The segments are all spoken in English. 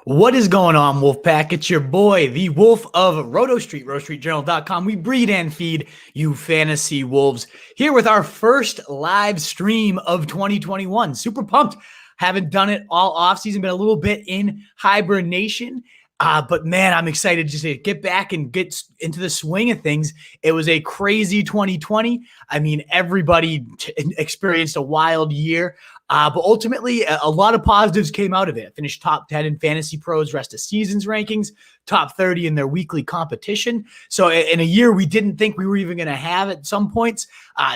What is going on, Wolfpack? It's your boy, the Wolf of RotoStreet, RotoStreetJournal.com. We breed and feed you fantasy wolves here with our first live stream of 2021. Super pumped. Haven't done it all offseason, been a little bit in hibernation. But man, I'm excited just to get back and get into the swing of things. It was a crazy 2020. I mean, everybody experienced a wild year. But ultimately, a lot of positives came out of it. Finished top 10 in FantasyPros rest of seasons rankings, top 30 in their weekly competition. So in a year we didn't think we were even going to have at some points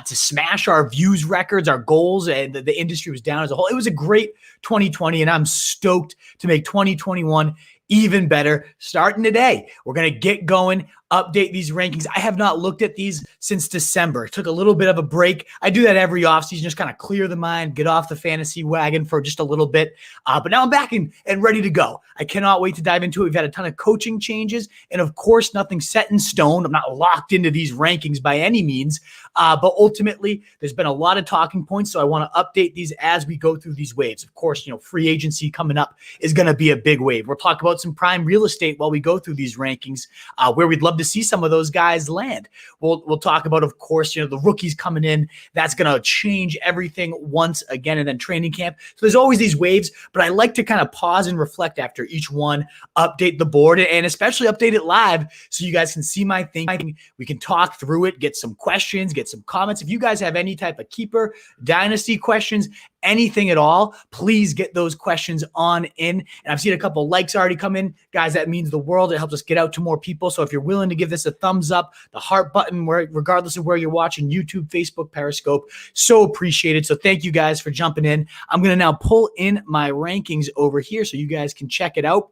to smash our views records, our goals, and the industry was down as a whole. It was a great 2020, and I'm stoked to make 2021 even better starting today. We're going to get going, update these rankings. I have not looked at these since December. Took a little bit of a break. I do that every offseason, just kind of clear the mind, get off the fantasy wagon for just a little bit. But now I'm back and ready to go. I cannot wait to dive into it. We've had a ton of coaching changes, and of course, nothing set in stone. I'm not locked into these rankings by any means, but ultimately, there's been a lot of talking points, so I want to update these as we go through these waves. Of course, free agency coming up is going to be a big wave. We'll talk about some prime real estate while we go through these rankings, where we'd love to see some of those guys land. We'll talk about, of course, the rookies coming in. That's going to change everything once again, and then training camp. So there's always these waves, but I like to kind of pause and reflect after each one, update the board, and especially update it live so you guys can see my thinking. We can talk through it, get some questions, get some comments. If you guys have any type of keeper, dynasty questions, anything at all, please get those questions on in. And I've seen a couple likes already come in. Guys, that means the world. It helps us get out to more people. So if you're willing to give this a thumbs up, the heart button, regardless of where you're watching, YouTube, Facebook, Periscope, so appreciated. So thank you guys for jumping in. I'm going to now pull in my rankings over here so you guys can check it out.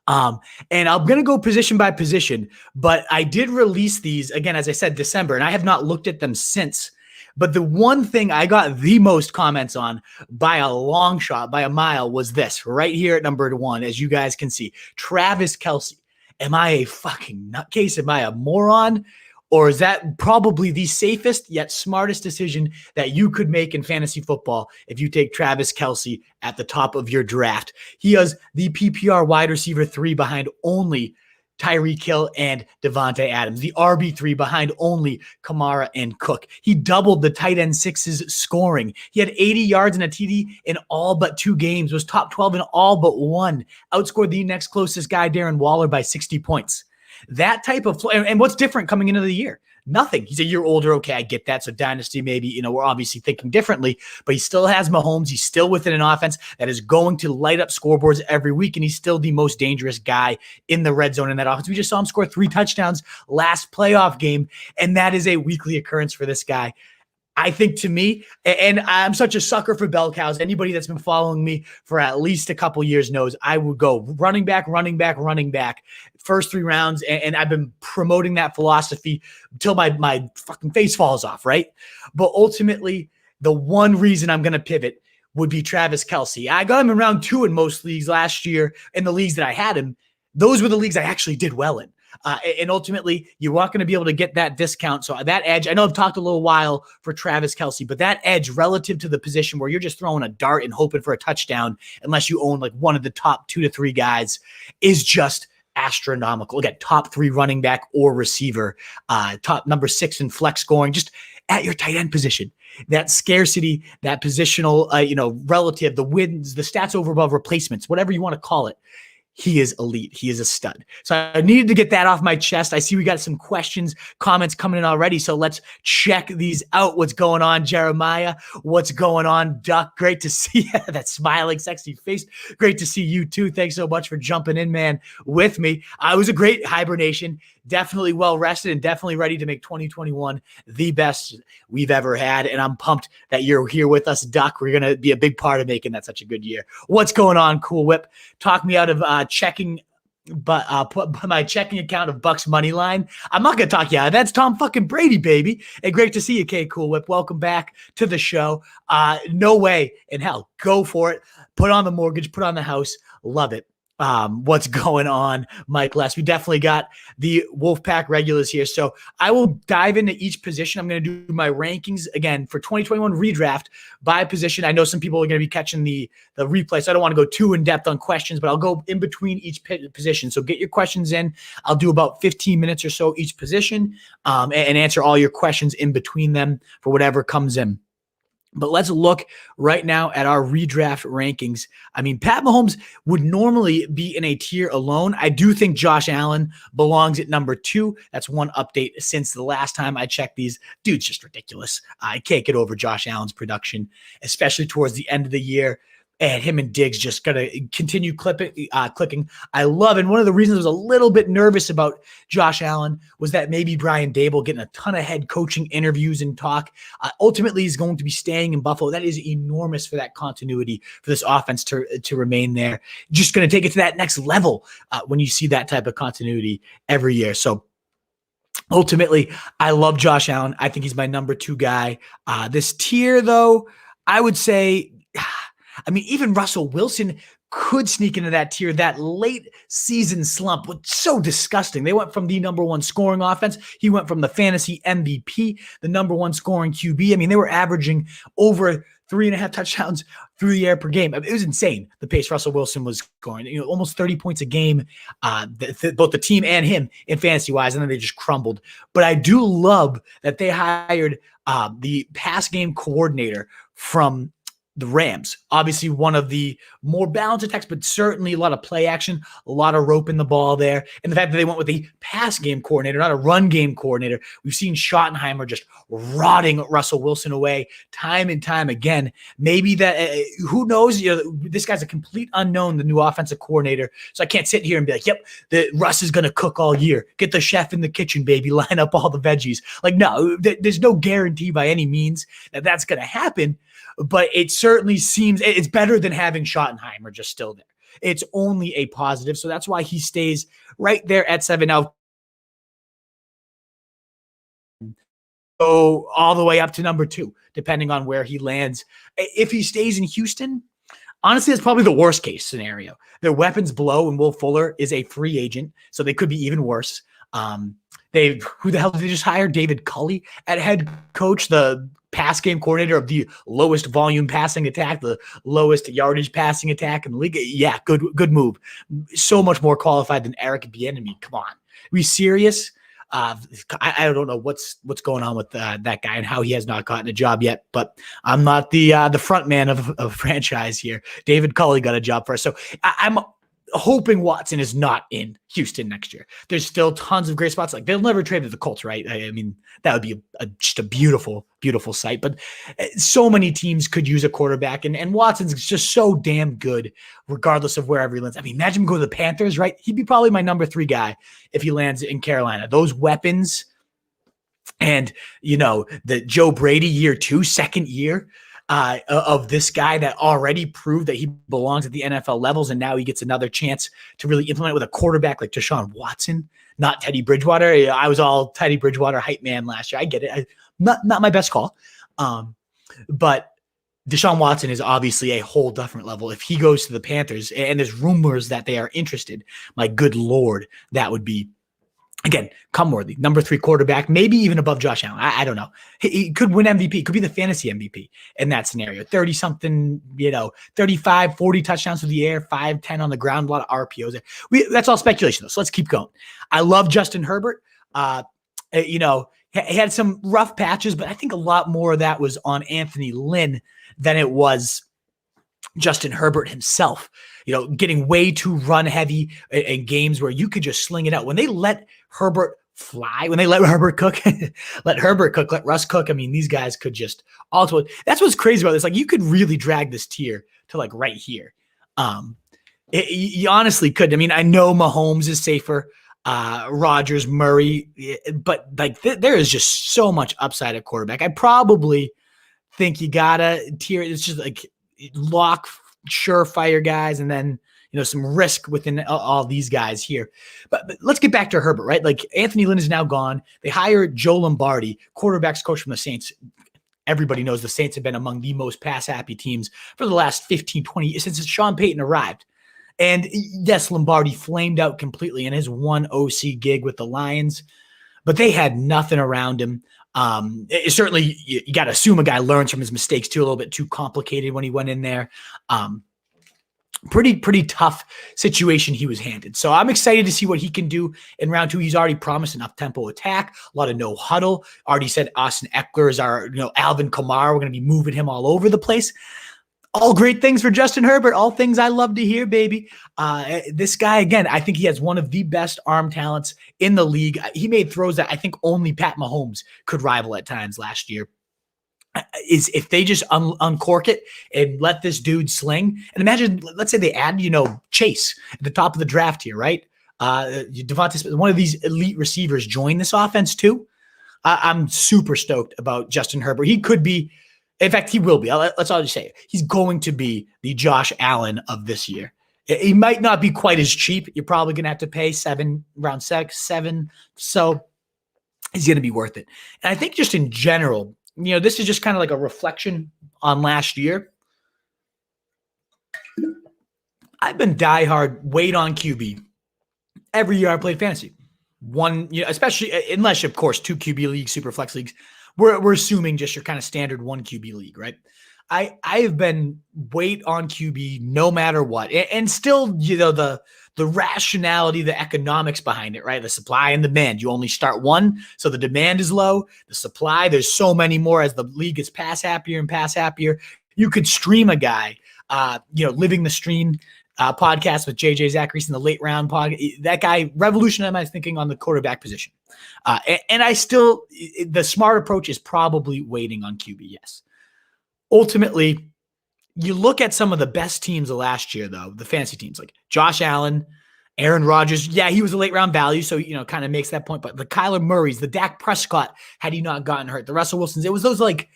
And I'm going to go position by position, but I did release these, again, as I said, December, and I have not looked at them since. But the one thing I got the most comments on by a long shot, by a mile, was this right here at number 1, as you guys can see. Travis Kelsey. Am I a fucking nutcase? Am I a moron? Or is that probably the safest yet smartest decision that you could make in fantasy football if you take Travis Kelsey at the top of your draft? He is the PPR wide receiver 3 behind only Tyreek Hill and Devonta Adams, the RB3 behind only Kamara and Cook. He doubled the tight end 6's scoring. He had 80 yards and a TD in all but 2 games, was top 12 in all but 1, outscored the next closest guy, Darren Waller, by 60 points. That type of – and what's different coming into the year? Nothing. He's a year older. Okay, I get that. So dynasty, maybe, we're obviously thinking differently, but he still has Mahomes. He's still within an offense that is going to light up scoreboards every week, and he's still the most dangerous guy in the red zone in that offense. We just saw him score 3 touchdowns last playoff game, and that is a weekly occurrence for this guy. I think, to me, and I'm such a sucker for bell cows. Anybody that's been following me for at least a couple years knows I would go running back, first 3 rounds, and I've been promoting that philosophy until my fucking face falls off, right? But ultimately, the one reason I'm going to pivot would be Travis Kelsey. I got him in round 2 in most leagues last year. In the leagues that I had him, those were the leagues I actually did well in. And ultimately, you aren't going to be able to get that discount. So that edge, I know I've talked a little while for Travis Kelsey, but that edge relative to the position where you're just throwing a dart and hoping for a touchdown, unless you own like one of the top 2 to 3 guys, is just astronomical. Again, top 3 running back or receiver, top number 6 in flex scoring, just at your tight end position. That scarcity, that positional, relative, the wins, the stats over above replacements, whatever you want to call it. He is elite. He is a stud. So I needed to get that off my chest. I see we got some questions, comments coming in already. So let's check these out. What's going on, Jeremiah? What's going on, Duck? Great to see that smiling, sexy face. Great to see you too. Thanks so much for jumping in, man, with me. It was a great hibernation. Definitely well rested and definitely ready to make 2021 the best we've ever had. And I'm pumped that you're here with us, Duck. We're going to be a big part of making that such a good year. What's going on, Cool Whip? Talk me out of checking, but put my checking account of Bucks money line. I'm not going to talk you out of that. That's Tom fucking Brady, baby. And great to see you, K Cool Whip. Welcome back to the show. No way in hell. Go for it. Put on the mortgage, put on the house. Love it. what's going on, Mike Les. We definitely got the Wolfpack regulars here. So I will dive into each position. I'm going to do my rankings again for 2021 redraft by position. I know some people are going to be catching the replay, so I don't want to go too in depth on questions, but I'll go in between each position. So get your questions in. I'll do about 15 minutes or so each position and answer all your questions in between them for whatever comes in. But let's look right now at our redraft rankings. I mean, Pat Mahomes would normally be in a tier alone. I do think Josh Allen belongs at number 2. That's one update since the last time I checked these. Dude's just ridiculous. I can't get over Josh Allen's production, especially towards the end of the year. And him and Diggs just got to continue clicking. I love it. And one of the reasons I was a little bit nervous about Josh Allen was that maybe Brian Daboll getting a ton of head coaching interviews and talk. Ultimately, he's going to be staying in Buffalo. That is enormous for that continuity for this offense to remain there. Just going to take it to that next level when you see that type of continuity every year. So ultimately, I love Josh Allen. I think he's my number 2 guy. This tier, though, I would say – I mean, even Russell Wilson could sneak into that tier. That late season slump was so disgusting. They went from the number 1 scoring offense. He went from the fantasy MVP, the number 1 scoring QB. I mean, they were averaging over 3.5 touchdowns through the air per game. It was insane, the pace Russell Wilson was scoring. Almost 30 points a game, both the team and him in fantasy-wise, and then they just crumbled. But I do love that they hired the pass game coordinator from the Rams. Obviously one of the more balanced attacks, but certainly a lot of play action, a lot of rope in the ball there. And the fact that they went with a pass game coordinator, not a run game coordinator. We've seen Schottenheimer just rotting Russell Wilson away time and time again. Maybe that, who knows, this guy's a complete unknown, the new offensive coordinator. So I can't sit here and be like, yep, Russ is going to cook all year. Get the chef in the kitchen, baby. Line up all the veggies. Like, no, there's no guarantee by any means that that's going to happen. But it certainly seems it's better than having Schottenheimer just still there. It's only a positive. So that's why he stays right there at 7. Now, go all the way up to number 2, depending on where he lands. If he stays in Houston, honestly, that's probably the worst case scenario. Their weapons blow, and Will Fuller is a free agent, so they could be even worse. Who the hell did they just hire? David Culley at head coach, the pass game coordinator of the lowest volume passing attack, the lowest yardage passing attack in the league. Yeah, good move. So much more qualified than Eric Bieniemy. Come on, are we serious? I don't know what's going on with that guy and how he has not gotten a job yet, but I'm not the front man of a franchise here. David Culley got a job first. So I'm hoping Watson is not in Houston next year. There's still tons of great spots. Like, they'll never trade to the Colts, right? I mean, that would be just a beautiful, beautiful sight. But so many teams could use a quarterback, and Watson's just so damn good, regardless of wherever he lands. I mean, imagine him go to the Panthers, right? He'd be probably my number 3 guy if he lands in Carolina. Those weapons, and the Joe Brady year 2, second year. Of this guy that already proved that he belongs at the NFL levels, and now he gets another chance to really implement with a quarterback like Deshaun Watson, not Teddy Bridgewater. I was all Teddy Bridgewater hype man last year. I get it. Not my best call. But Deshaun Watson is obviously a whole different level. If he goes to the Panthers, and there's rumors that they are interested, my good Lord, that would be, again, come worthy. Number 3 quarterback, maybe even above Josh Allen. I don't know. He could win MVP. Could be the fantasy MVP in that scenario. 30-something, 35, 40 touchdowns through the air, 5, 10 on the ground, a lot of RPOs. That's all speculation, though, so let's keep going. I love Justin Herbert. He had some rough patches, but I think a lot more of that was on Anthony Lynn than it was Justin Herbert himself, getting way too run heavy in games where you could just sling it out. When they let Herbert fly, when they let Herbert cook, let Russ cook. I mean, these guys could just also, that's what's crazy about this. Like, you could really drag this tier to like right here. You honestly could. I mean, I know Mahomes is safer, Rodgers, Murray, but like there is just so much upside at quarterback. I probably think you gotta tier. It's just like lock, surefire guys, and then some risk within all these guys here. But let's get back to Herbert, right? Like, Anthony Lynn is now gone. They hired Joe Lombardi, quarterbacks coach from the Saints. Everybody knows the Saints have been among the most pass-happy teams for the last 15, 20 years since Sean Payton arrived. And yes, Lombardi flamed out completely in his one OC gig with the Lions, but they had nothing around him. Certainly, you got to assume a guy learns from his mistakes too. A little bit too complicated when he went in there. Pretty tough situation he was handed. So I'm excited to see what he can do in round 2. He's already promised an up-tempo attack, a lot of no huddle. Already said Austin Eckler is our, Alvin Kamara. We're going to be moving him all over the place. All great things for Justin Herbert. All things I love to hear, baby. This guy, again, I think he has one of the best arm talents in the league. He made throws that I think only Pat Mahomes could rival at times last year. Is if they just uncork it and let this dude sling. And imagine, let's say they add, Chase at the top of the draft here, right? Devonta, one of these elite receivers join this offense too. I'm super stoked about Justin Herbert. He could be, in fact, he will be. Let's all just say it. He's going to be the Josh Allen of this year. He might not be quite as cheap. You're probably going to have to pay around 7. So he's going to be worth it. And I think just in general, this is just kind of like a reflection on last year. I've been diehard wait on QB every year I played fantasy. One, especially unless, of course, 2 QB leagues, super flex leagues. We're assuming just your kind of standard 1 QB league, right? I have been wait on QB no matter what, and still, the rationality, the economics behind it, right? The supply and demand. You only start 1, so the demand is low. The supply, there's so many more as the league gets pass happier and pass happier. You could stream a guy, Living the Stream podcast with JJ Zacharias in the late round podcast. That guy revolutionized my thinking on the quarterback position. And I still, the smart approach is probably waiting on QB, yes. Ultimately, you look at some of the best teams of last year, though, the fantasy teams like Josh Allen, Aaron Rodgers. Yeah, he was a late round value, so, kind of makes that point. But the Kyler Murrays, the Dak Prescott, had he not gotten hurt, the Russell Wilsons, it was those like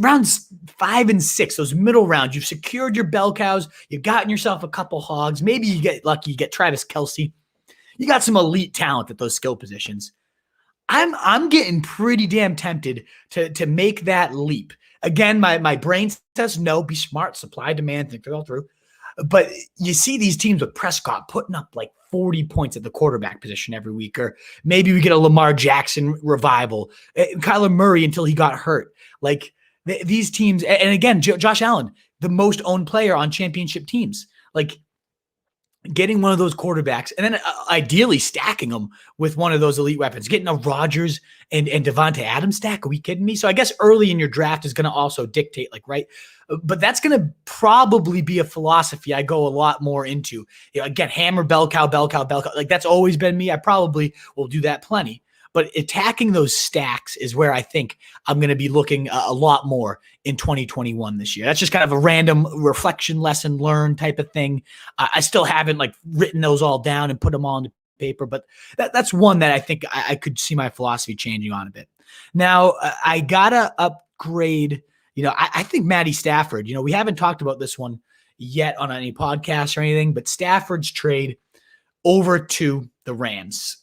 rounds 5 and 6, those middle rounds. You've secured your bell cows. You've gotten yourself a couple hogs. Maybe you get lucky, you get Travis Kelsey. You got some elite talent at those skill positions. I'm getting pretty damn tempted to make that leap. Again, my brain says no, be smart, supply, demand, think it all through. But you see these teams with Prescott putting up like 40 points at the quarterback position every week, or maybe we get a Lamar Jackson revival. Kyler Murray until he got hurt. Like these teams, and again, Josh Allen, the most owned player on championship teams. Like getting one of those quarterbacks and then ideally stacking them with one of those elite weapons, getting a Rodgers and Devonta Adams stack. Are we kidding me? So I guess early in your draft is going to also dictate, right? But that's going to probably be a philosophy I go a lot more into. Again, hammer, bell cow. Like that's always been me. I probably will do that plenty. But attacking those stacks is where I think I'm going to be looking a lot more in 2021 this year. That's just kind of a random reflection lesson learned type of thing. I still haven't written those all down and put them all on paper, but that's one that I think I could see my philosophy changing on a bit. Now, I got to upgrade. I think Matty Stafford, we haven't talked about this one yet on any podcast or anything, but Stafford's trade over to the Rams.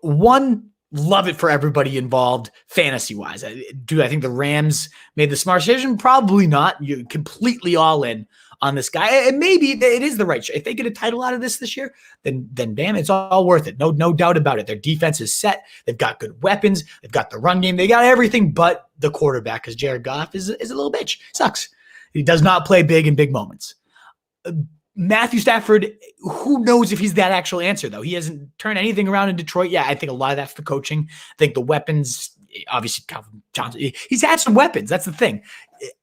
One, love it for everybody involved fantasy-wise. Do I think the Rams made the smart decision? Probably not. You're completely all in on this guy. And maybe it is the right shot. If they get a title out of this year, then damn, it's all worth it. No doubt about it. Their defense is set. They've got good weapons. They've got the run game. They got everything but the quarterback, because Jared Goff is a little bitch. Sucks. He does not play big in big moments. Matthew Stafford, who knows if he's that actual answer, though. He hasn't turned anything around in Detroit. Yeah, I think a lot of that's for coaching. I think the weapons, obviously, Calvin Johnson, he's had some weapons. That's the thing.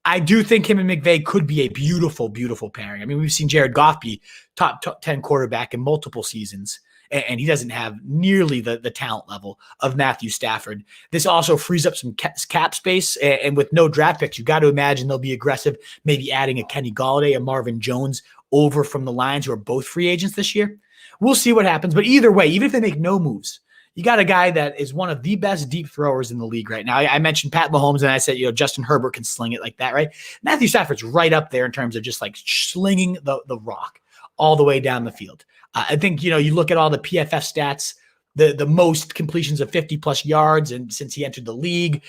I do think him and McVay could be a beautiful, beautiful pairing. I mean, we've seen Jared Goff be top 10 quarterback in multiple seasons, and he doesn't have nearly the talent level of Matthew Stafford. This also frees up some cap space, and with no draft picks, you got to imagine they'll be aggressive, maybe adding a Kenny Golladay, a Marvin Jones over from the Lions, who are both free agents this year. We'll see what happens. But either way, even if they make no moves, you got a guy that is one of the best deep throwers in the league right now. I mentioned Pat Mahomes, and I said, Justin Herbert can sling it like that, right? Matthew Stafford's right up there in terms of just slinging the rock all the way down the field. I think, you look at all the PFF stats, the most completions of 50-plus yards, and since he entered the league,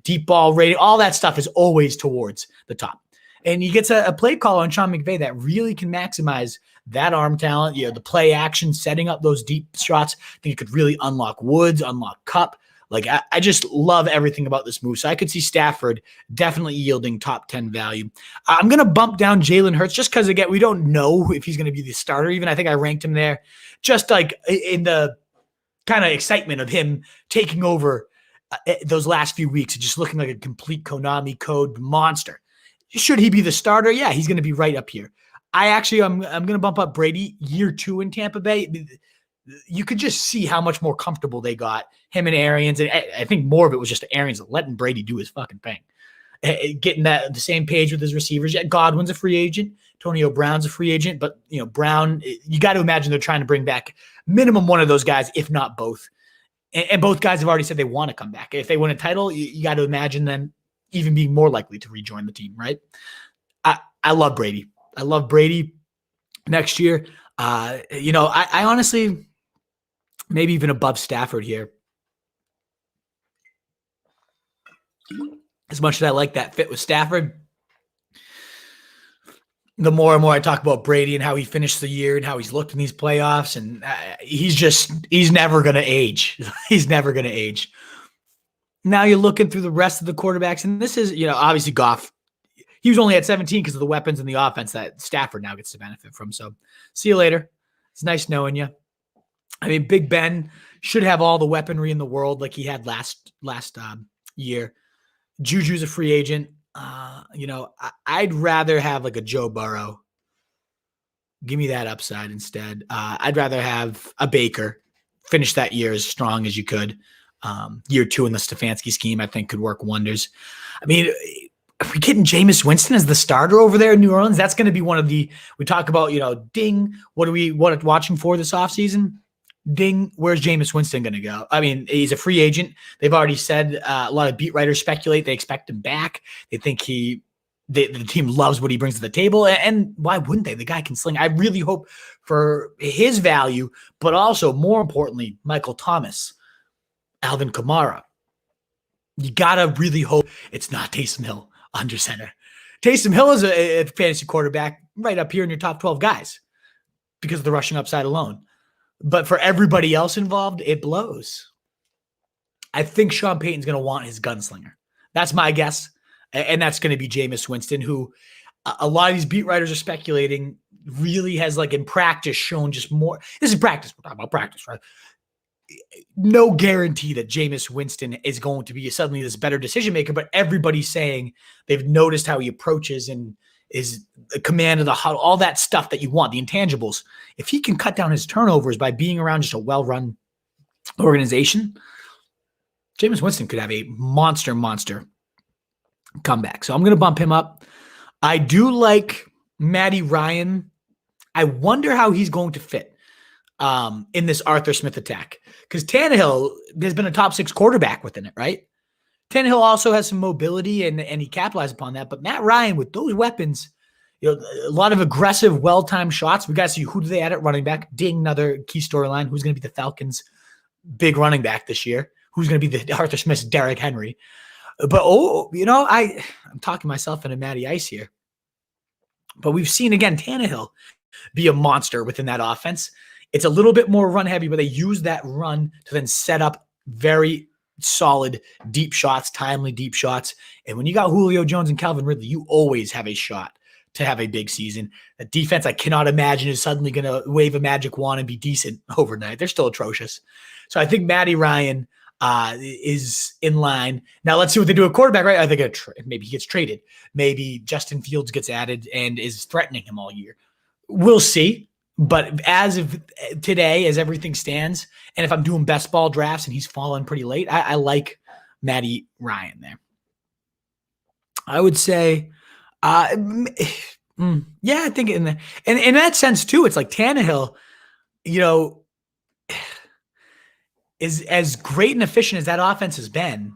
deep ball rating, all that stuff is always towards the top. And he gets a play call on Sean McVay that really can maximize that arm talent, the play action, setting up those deep shots. I think it could really unlock Woods, unlock Kupp. Like, I just love everything about this move. So I could see Stafford definitely yielding top 10 value. I'm going to bump down Jalen Hurts just because, again, we don't know if he's going to be the starter. Even I think I ranked him there just like in the kind of excitement of him taking over those last few weeks and just looking like a complete Konami code monster. Should he be the starter? Yeah, he's going to be right up here. I'm going to bump up Brady year 2 in Tampa Bay. You could just see how much more comfortable they got, him and Arians. And I think more of it was just Arians letting Brady do his fucking thing. Getting the same page with his receivers. Yeah, Godwin's a free agent. Antonio Brown's a free agent. But, Brown, you got to imagine they're trying to bring back minimum one of those guys, if not both. And both guys have already said they want to come back. If they win a title, you got to imagine them even being more likely to rejoin the team, right? I love Brady. I love Brady next year. I honestly, maybe even above Stafford here. As much as I like that fit with Stafford, the more and more I talk about Brady and how he finished the year and how he's looked in these playoffs, and he's never going to age. He's never going to age. Now you're looking through the rest of the quarterbacks, and this is, obviously Goff. He was only at 17 because of the weapons and the offense that Stafford now gets to benefit from. So see you later. It's nice knowing you. I mean, Big Ben should have all the weaponry in the world like he had last year. Juju's a free agent. I'd rather have like a Joe Burrow. Give me that upside instead. I'd rather have a Baker finish that year as strong as you could. Year 2 in the Stefanski scheme, I think, could work wonders. I mean, if we're getting Jameis Winston as the starter over there in New Orleans, that's going to be one of we talk about, ding, what are we watching for this offseason? Ding, where's Jameis Winston going to go? I mean, he's a free agent. They've already said a lot of beat writers speculate they expect him back. They think the team loves what he brings to the table. And why wouldn't they? The guy can sling. I really hope for his value, but also, more importantly, Michael Thomas, Alvin Kamara. You got to really hope it's not Taysom Hill under center. Taysom Hill is a fantasy quarterback right up here in your top 12 guys because of the rushing upside alone. But for everybody else involved, it blows. I think Sean Payton's going to want his gunslinger. That's my guess. And that's going to be Jameis Winston, who a lot of these beat writers are speculating really has, like, in practice shown just more. This is practice. We're talking about practice, right? No guarantee that Jameis Winston is going to be suddenly this better decision maker, but everybody's saying they've noticed how he approaches and is a command of the huddle, all that stuff that you want, the intangibles. If he can cut down his turnovers by being around just a well-run organization, Jameis Winston could have a monster comeback. So I'm going to bump him up. I do like Maddie Ryan. I wonder how he's going to fit in this Arthur Smith attack, because Tannehill has been a top 6 quarterback within it, right? Tannehill also has some mobility and he capitalized upon that. But Matt Ryan, with those weapons, a lot of aggressive, well-timed shots. We got to see who do they add at running back. Ding, another key storyline. Who's going to be the Falcons' big running back this year? Who's going to be the Arthur Smith's Derrick Henry? But, I'm talking myself into Matty Ice here. But we've seen, again, Tannehill be a monster within that offense. It's a little bit more run-heavy, but they use that run to then set up very solid deep shots, timely deep shots. And when you got Julio Jones and Calvin Ridley, you always have a shot to have a big season. The defense, I cannot imagine, is suddenly going to wave a magic wand and be decent overnight. They're still atrocious. So I think Matty Ryan is in line. Now let's see what they do at quarterback, right? I think maybe he gets traded. Maybe Justin Fields gets added and is threatening him all year. We'll see. But as of today, as everything stands, and if I'm doing best ball drafts and he's fallen pretty late, I like Matty Ryan there. I would say, I think in that sense too, it's like Tannehill, is as great and efficient as that offense has been.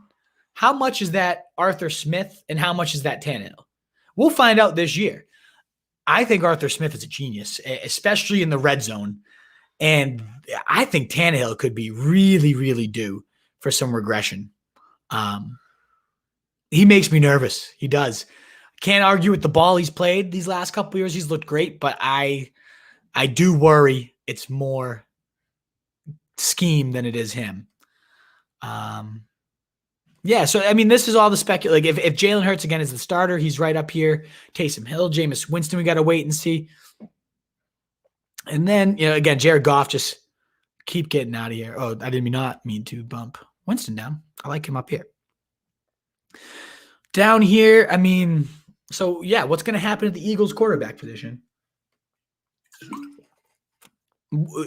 How much is that Arthur Smith and how much is that Tannehill? We'll find out this year. I think Arthur Smith is a genius, especially in the red zone. And I think Tannehill could be really, really due for some regression. He makes me nervous. He does. Can't argue with the ball he's played these last couple years. He's looked great, but I do worry it's more scheme than it is him. Yeah, so I mean, this is all the speculation. Like if Jalen Hurts again is the starter, he's right up here. Taysom Hill, Jameis Winston, we got to wait and see. And then, again, Jared Goff, just keep getting out of here. Oh, I didn't not mean to bump Winston down. I like him up here. Down here, I mean, so yeah, what's going to happen at the Eagles quarterback position?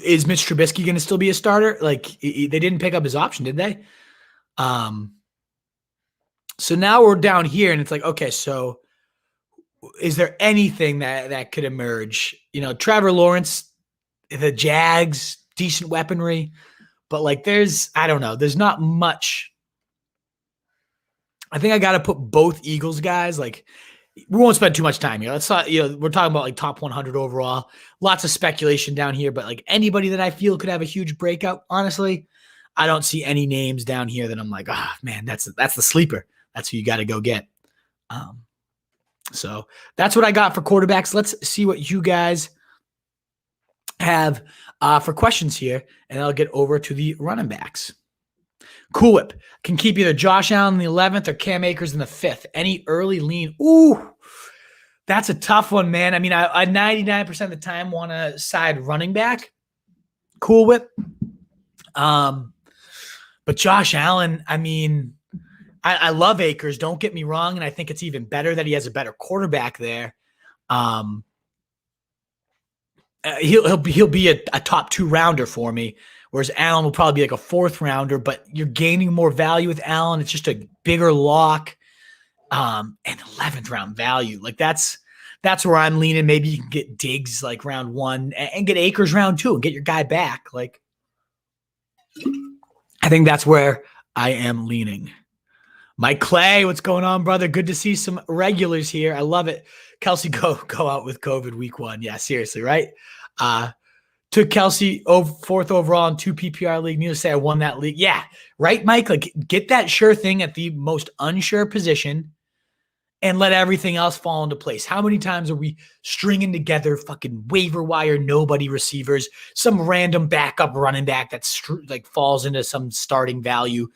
Is Mitch Trubisky going to still be a starter? Like, they didn't pick up his option, did they? So now we're down here, and it's like, okay, so is there anything that could emerge? Trevor Lawrence, the Jags, decent weaponry, but like I don't know, there's not much. I think I got to put both Eagles guys. Like, we won't spend too much time here. Let's not, we're talking about like top 100 overall. Lots of speculation down here, but like anybody that I feel could have a huge breakout. Honestly, I don't see any names down here that I'm like, man, that's the sleeper. That's who you got to go get. So that's what I got for quarterbacks. Let's see what you guys have for questions here, and I'll get over to the running backs. Cool Whip can keep either Josh Allen in the 11th or Cam Akers in the 5th. Any early lean? Ooh, that's a tough one, man. I mean, I 99% of the time want to side running back. Cool Whip. But Josh Allen, I mean, I love Akers. Don't get me wrong, and I think it's even better that he has a better quarterback there. He'll be a top 2 rounder for me, whereas Allen will probably be like a 4th rounder. But you're gaining more value with Allen. It's just a bigger lock, and 11th round value. Like that's where I'm leaning. Maybe you can get Diggs like round 1 and get Akers round 2 and get your guy back. Like, I think that's where I am leaning. Mike Clay, what's going on, brother? Good to see some regulars here. I love it. Kelsey go out with COVID week 1. Yeah, seriously, right? Took Kelsey 4th overall in 2 PPR league. Needless to say, I won that league. Yeah, right, Mike? Like, get that sure thing at the most unsure position and let everything else fall into place. How many times are we stringing together fucking waiver wire, nobody receivers, some random backup running back that's like falls into some starting value?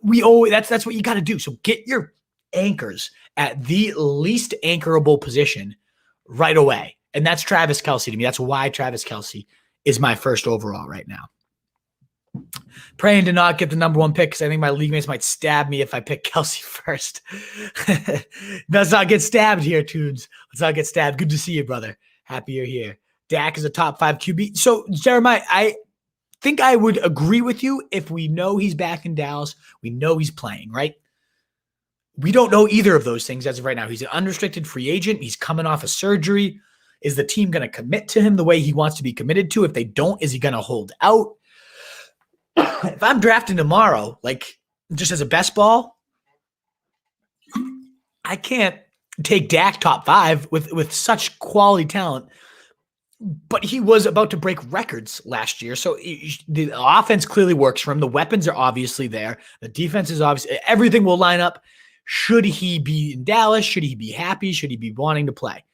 That's what you got to do. So get your anchors at the least anchorable position right away. And that's Travis Kelsey to me. That's why Travis Kelsey is my first overall right now. Praying to not get the number 1 pick because I think my league mates might stab me if I pick Kelsey first. Let's not get stabbed here, Tunes. Let's not get stabbed. Good to see you, brother. Happy you're here. Dak is a top 5 QB. So, Jeremiah, I think I would agree with you if we know he's back in Dallas. We know he's playing, right? We don't know either of those things as of right now. He's an unrestricted free agent. He's coming off a surgery. Is the team going to commit to him the way he wants to be committed to? If they don't, is he going to hold out? If I'm drafting tomorrow, like just as a best ball, I can't take Dak top 5 with such quality talent. But he was about to break records last year. So the offense clearly works for him. The weapons are obviously there. The defense is obviously, everything will line up. Should he be in Dallas? Should he be happy? Should he be wanting to play?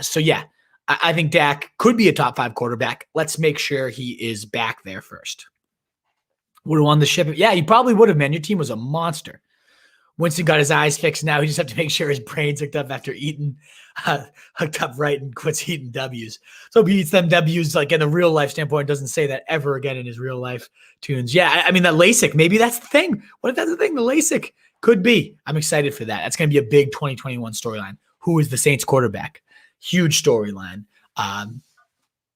So yeah, I think Dak could be a top 5 quarterback. Let's make sure he is back there first. Would have won the ship. Yeah, he probably would have, man. Your team was a monster. Winston got his eyes fixed now. He just have to make sure his brain's hooked up after eating, hooked up right and quits eating W's. So he eats them W's like in a real life standpoint, doesn't say that ever again in his real life tunes. Yeah, I mean, that LASIK, maybe that's the thing. What if that's the thing? The LASIK could be. I'm excited for that. That's going to be a big 2021 storyline. Who is the Saints quarterback? Huge storyline.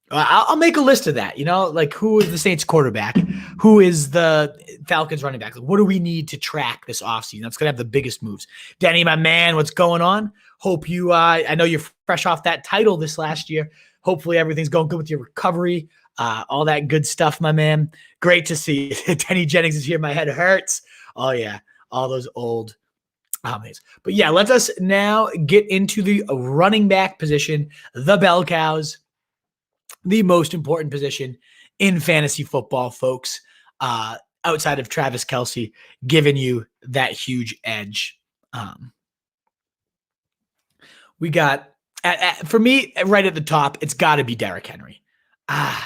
I'll make a list of that, like who is the Saints quarterback? Who is the Falcons running back? Like, what do we need to track this offseason? That's going to have the biggest moves. Denny, my man, what's going on? Hope you, I know you're fresh off that title this last year. Hopefully everything's going good with your recovery, all that good stuff, my man. Great to see you. Denny Jennings is here. My head hurts. Oh, yeah. All those old days. But yeah, let us now get into the running back position, the bell cows. The most important position in fantasy football, folks, outside of Travis Kelsey, giving you that huge edge. We got, for me, right at the top, it's got to be Derrick Henry.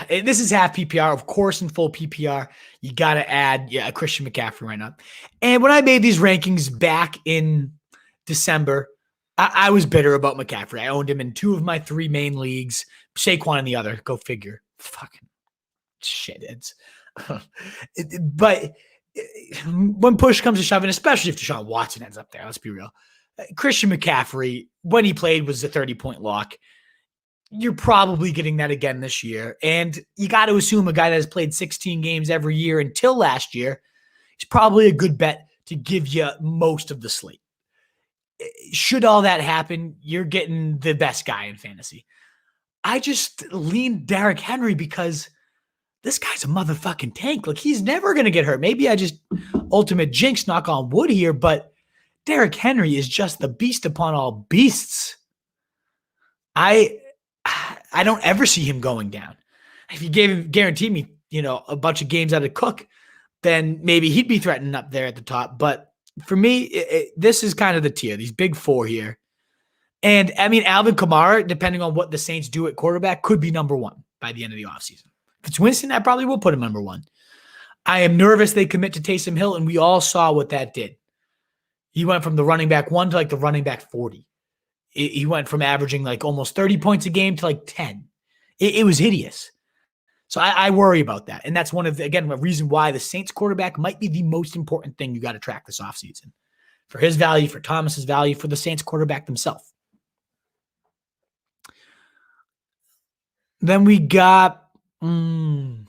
This is half PPR. Of course, in full PPR, you got to add Christian McCaffrey right now. And when I made these rankings back in December, I was bitter about McCaffrey. I owned him in 2 of my 3 main leagues. Saquon in the other. Go figure. Fucking shitheads. But when push comes to shove, and especially if Deshaun Watson ends up there, let's be real. Christian McCaffrey, when he played, was a 30-point lock. You're probably getting that again this year. And you got to assume a guy that has played 16 games every year until last year is probably a good bet to give you most of the slate. Should all that happen, you're getting the best guy in fantasy. I just lean Derrick Henry because this guy's a motherfucking tank. Like, he's never going to get hurt. Maybe I just ultimate jinx, knock on wood here, but Derrick Henry is just the beast upon all beasts. I don't ever see him going down. If you guaranteed me, a bunch of games out of Cook, then maybe he'd be threatening up there at the top. But for me, this is kind of the tier, these big 4 here. And I mean, Alvin Kamara, depending on what the Saints do at quarterback, could be number 1 by the end of the offseason. If it's Winston, I probably will put him number 1. I am nervous they commit to Taysom Hill, and we all saw what that did. He went from the running back 1 to like the running back 40. He went from averaging like almost 30 points a game to like 10. It was hideous. So I worry about that. And that's a reason why the Saints quarterback might be the most important thing you got to track this offseason. For his value, for Thomas's value, for the Saints quarterback themselves. Then we got, I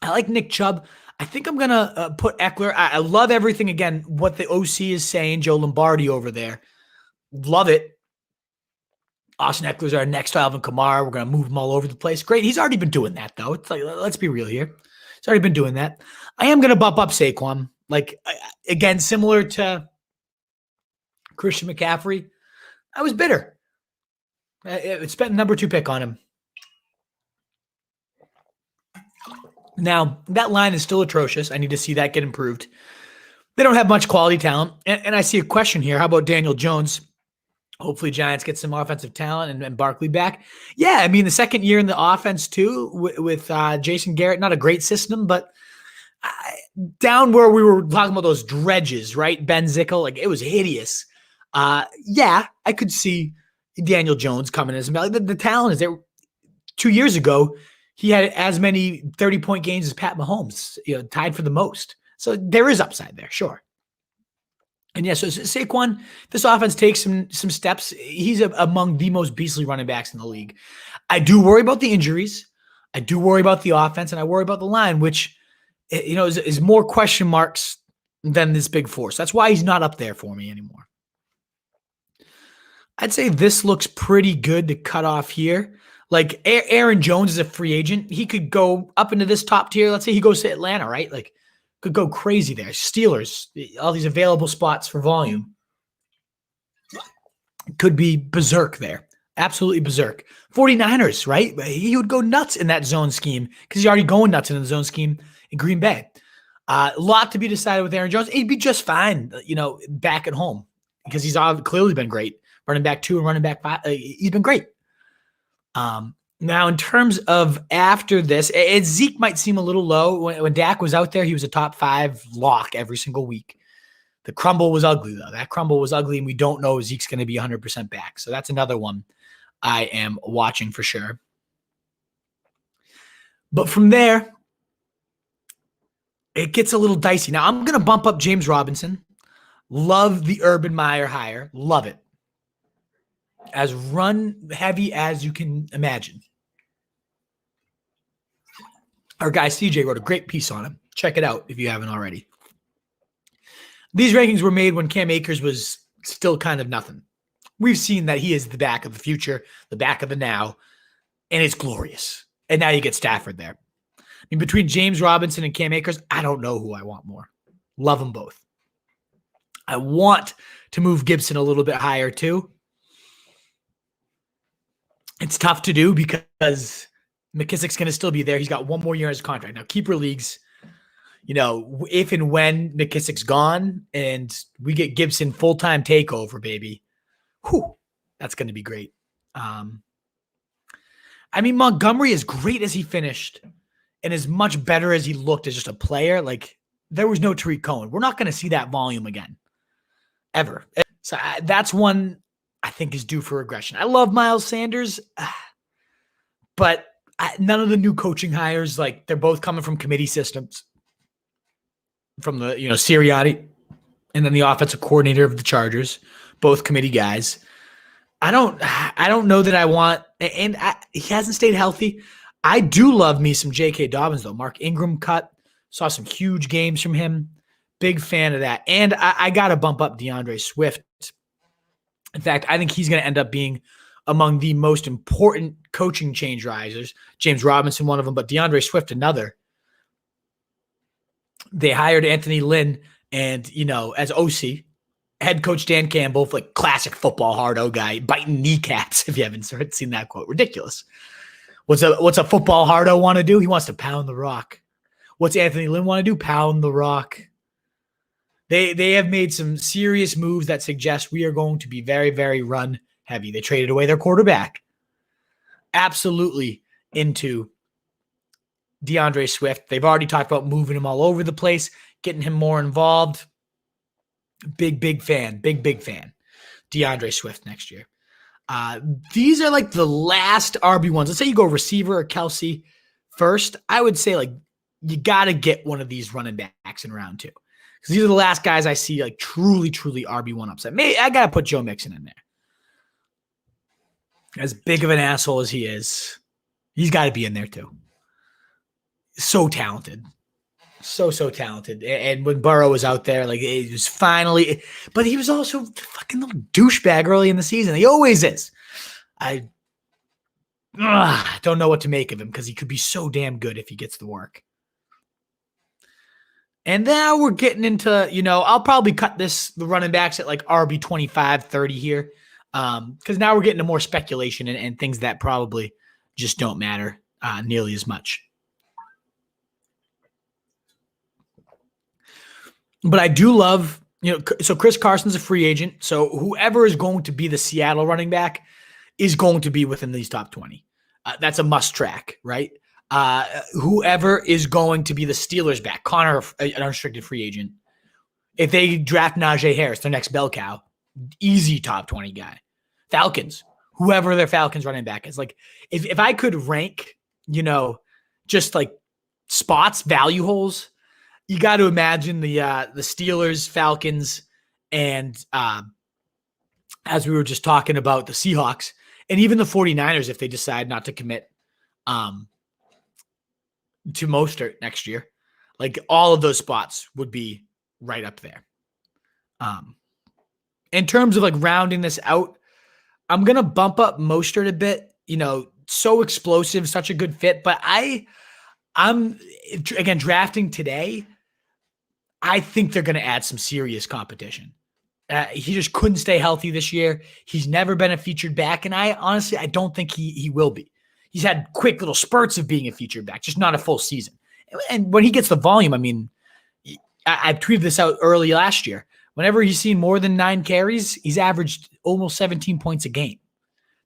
like Nick Chubb. I think I'm going to put Eckler. I love everything, again, what the OC is saying, Joe Lombardi over there. Love it. Austin Eckler's our next Alvin Kamara. We're going to move him all over the place. Great. He's already been doing that, though. It's like, let's be real here. He's already been doing that. I am going to bump up Saquon. Like, again, similar to Christian McCaffrey. I was bitter. I spent number 2 pick on him. Now, that line is still atrocious. I need to see that get improved. They don't have much quality talent. And I see a question here. How about Daniel Jones? Hopefully Giants get some offensive talent and Barkley back. Yeah, I mean, the second year in the offense, too, with Jason Garrett. Not a great system, but down where we were talking about those dredges, right? Ben Zickel, like, it was hideous. Yeah, I could see Daniel Jones coming as the talent is there. 2 years ago, he had as many 30-point games as Pat Mahomes, tied for the most. So there is upside there, sure. And yeah, so Saquon, this offense takes some steps. He's among the most beastly running backs in the league. I do worry about the injuries. I do worry about the offense, and I worry about the line, which is more question marks than this big 4. So that's why he's not up there for me anymore. I'd say this looks pretty good to cut off here. Like, Aaron Jones is a free agent. He could go up into this top tier. Let's say he goes to Atlanta, right? Like, could go crazy there. Steelers, all these available spots for volume. Could be berserk there. Absolutely berserk. 49ers, right? He would go nuts in that zone scheme because he's already going nuts in the zone scheme in Green Bay. A lot to be decided with Aaron Jones. He'd be just fine, back at home because he's clearly been great. Running back 2 and running back 5. He's been great. Now, in terms of after this, Zeke might seem a little low. When Dak was out there, he was a top 5 lock every single week. The crumble was ugly, though. That crumble was ugly, and we don't know if Zeke's going to be 100% back. So that's another one I am watching for sure. But from there, it gets a little dicey. Now, I'm going to bump up James Robinson. Love the Urban Meyer hire. Love it. As run heavy as you can imagine. Our guy CJ wrote a great piece on him. Check it out if you haven't already. These rankings were made when Cam Akers was still kind of nothing. We've seen that he is the back of the future, the back of the now, and it's glorious. And now you get Stafford there. I mean, between James Robinson and Cam Akers, I don't know who I want more. Love them both. I want to move Gibson a little bit higher too. It's tough to do because McKissick's going to still be there. He's got 1 more year in his contract. Now, keeper leagues, if and when McKissick's gone and we get Gibson full-time takeover, baby, That's going to be great. I mean, Montgomery, as great as he finished and as much better as he looked as just a player, like there was no Tariq Cohen. We're not going to see that volume again, ever. So that's one I think is due for regression. I love Miles Sanders, but none of the new coaching hires, like they're both coming from committee systems, from the, Sirianni and then the offensive coordinator of the Chargers, both committee guys. I don't know that I want, and he hasn't stayed healthy. I do love me some J.K. Dobbins, though. Mark Ingram cut. Saw some huge games from him. Big fan of that. And I got to bump up Deandre Swift. In fact, I think he's going to end up being among the most important coaching change risers. James Robinson, one of them, but DeAndre Swift, another. They hired Anthony Lynn and, as OC. Head coach Dan Campbell, like classic football hard-o guy, biting kneecaps, if you haven't seen that quote. Ridiculous. What's a football hard-o want to do? He wants to pound the rock. What's Anthony Lynn want to do? Pound the rock. They have made some serious moves that suggest we are going to be very, very run heavy. They traded away their quarterback. Absolutely into DeAndre Swift. They've already talked about moving him all over the place, getting him more involved. Big fan. Big fan. DeAndre Swift next year. These are like the last RB1s. Let's say you go receiver or Kelsey first. I would say like you got to get one of these running backs in round 2. Because these are the last guys I see like truly RB1 upset. Maybe I got to put Joe Mixon in there. As big of an asshole as he is, he's got to be in there too. So talented. So talented. And when Burrow was out there, like it was finally, but he was also a fucking little douchebag early in the season. He always is. I don't know what to make of him because he could be so damn good if he gets the work. And now we're getting into, I'll probably cut the running backs at like RB 25, 30 here. Because now we're getting to more speculation and things that probably just don't matter nearly as much. But I do love, so Chris Carson's a free agent. So whoever is going to be the Seattle running back is going to be within these top 20. That's a must track, right? Whoever is going to be the Steelers back, Connor, an unrestricted free agent. If they draft Najee Harris, their next bell cow, easy top 20 guy. Falcons, whoever their Falcons running back is. Like, if I could rank, just like spots, value holes, you got to imagine the Steelers, Falcons, and as we were just talking about, the Seahawks, and even the 49ers if they decide not to commit to Mostert next year. Like, all of those spots would be right up there. In terms of like rounding this out, I'm going to bump up Mostert a bit. So explosive, such a good fit. But I'm again, drafting today, I think they're going to add some serious competition. He just couldn't stay healthy this year. He's never been a featured back, and I don't think he will be. He's had quick little spurts of being a featured back, just not a full season. And when he gets the volume, I mean, I tweeted this out early last year. Whenever he's seen more than 9 carries, he's averaged almost 17 points a game.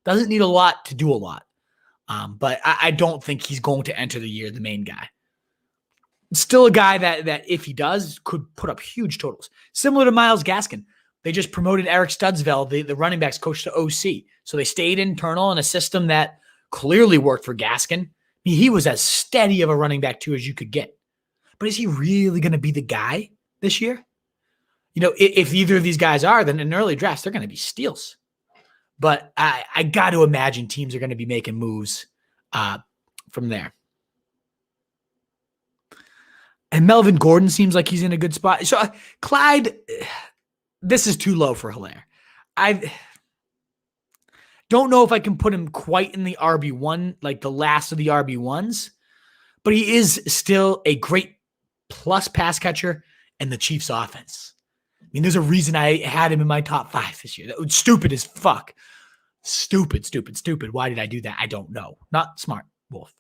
Doesn't need a lot to do a lot. But I don't think he's going to enter the year the main guy. Still a guy that if he does, could put up huge totals. Similar to Myles Gaskin. They just promoted Eric Studsville, the running backs coach, to OC. So they stayed internal in a system that clearly worked for Gaskin. I mean, he was as steady of a running back too as you could get. But is he really going to be the guy this year? If either of these guys are, then in early drafts, they're going to be steals. But I got to imagine teams are going to be making moves from there. And Melvin Gordon seems like he's in a good spot. So Clyde, this is too low for Hilaire. I don't know if I can put him quite in the RB1, like the last of the RB1s, but he is still a great plus pass catcher in the Chiefs offense. I mean, there's a reason I had him in my top 5 this year. That was stupid as fuck. Stupid. Why did I do that? I don't know. Not smart, Wolf.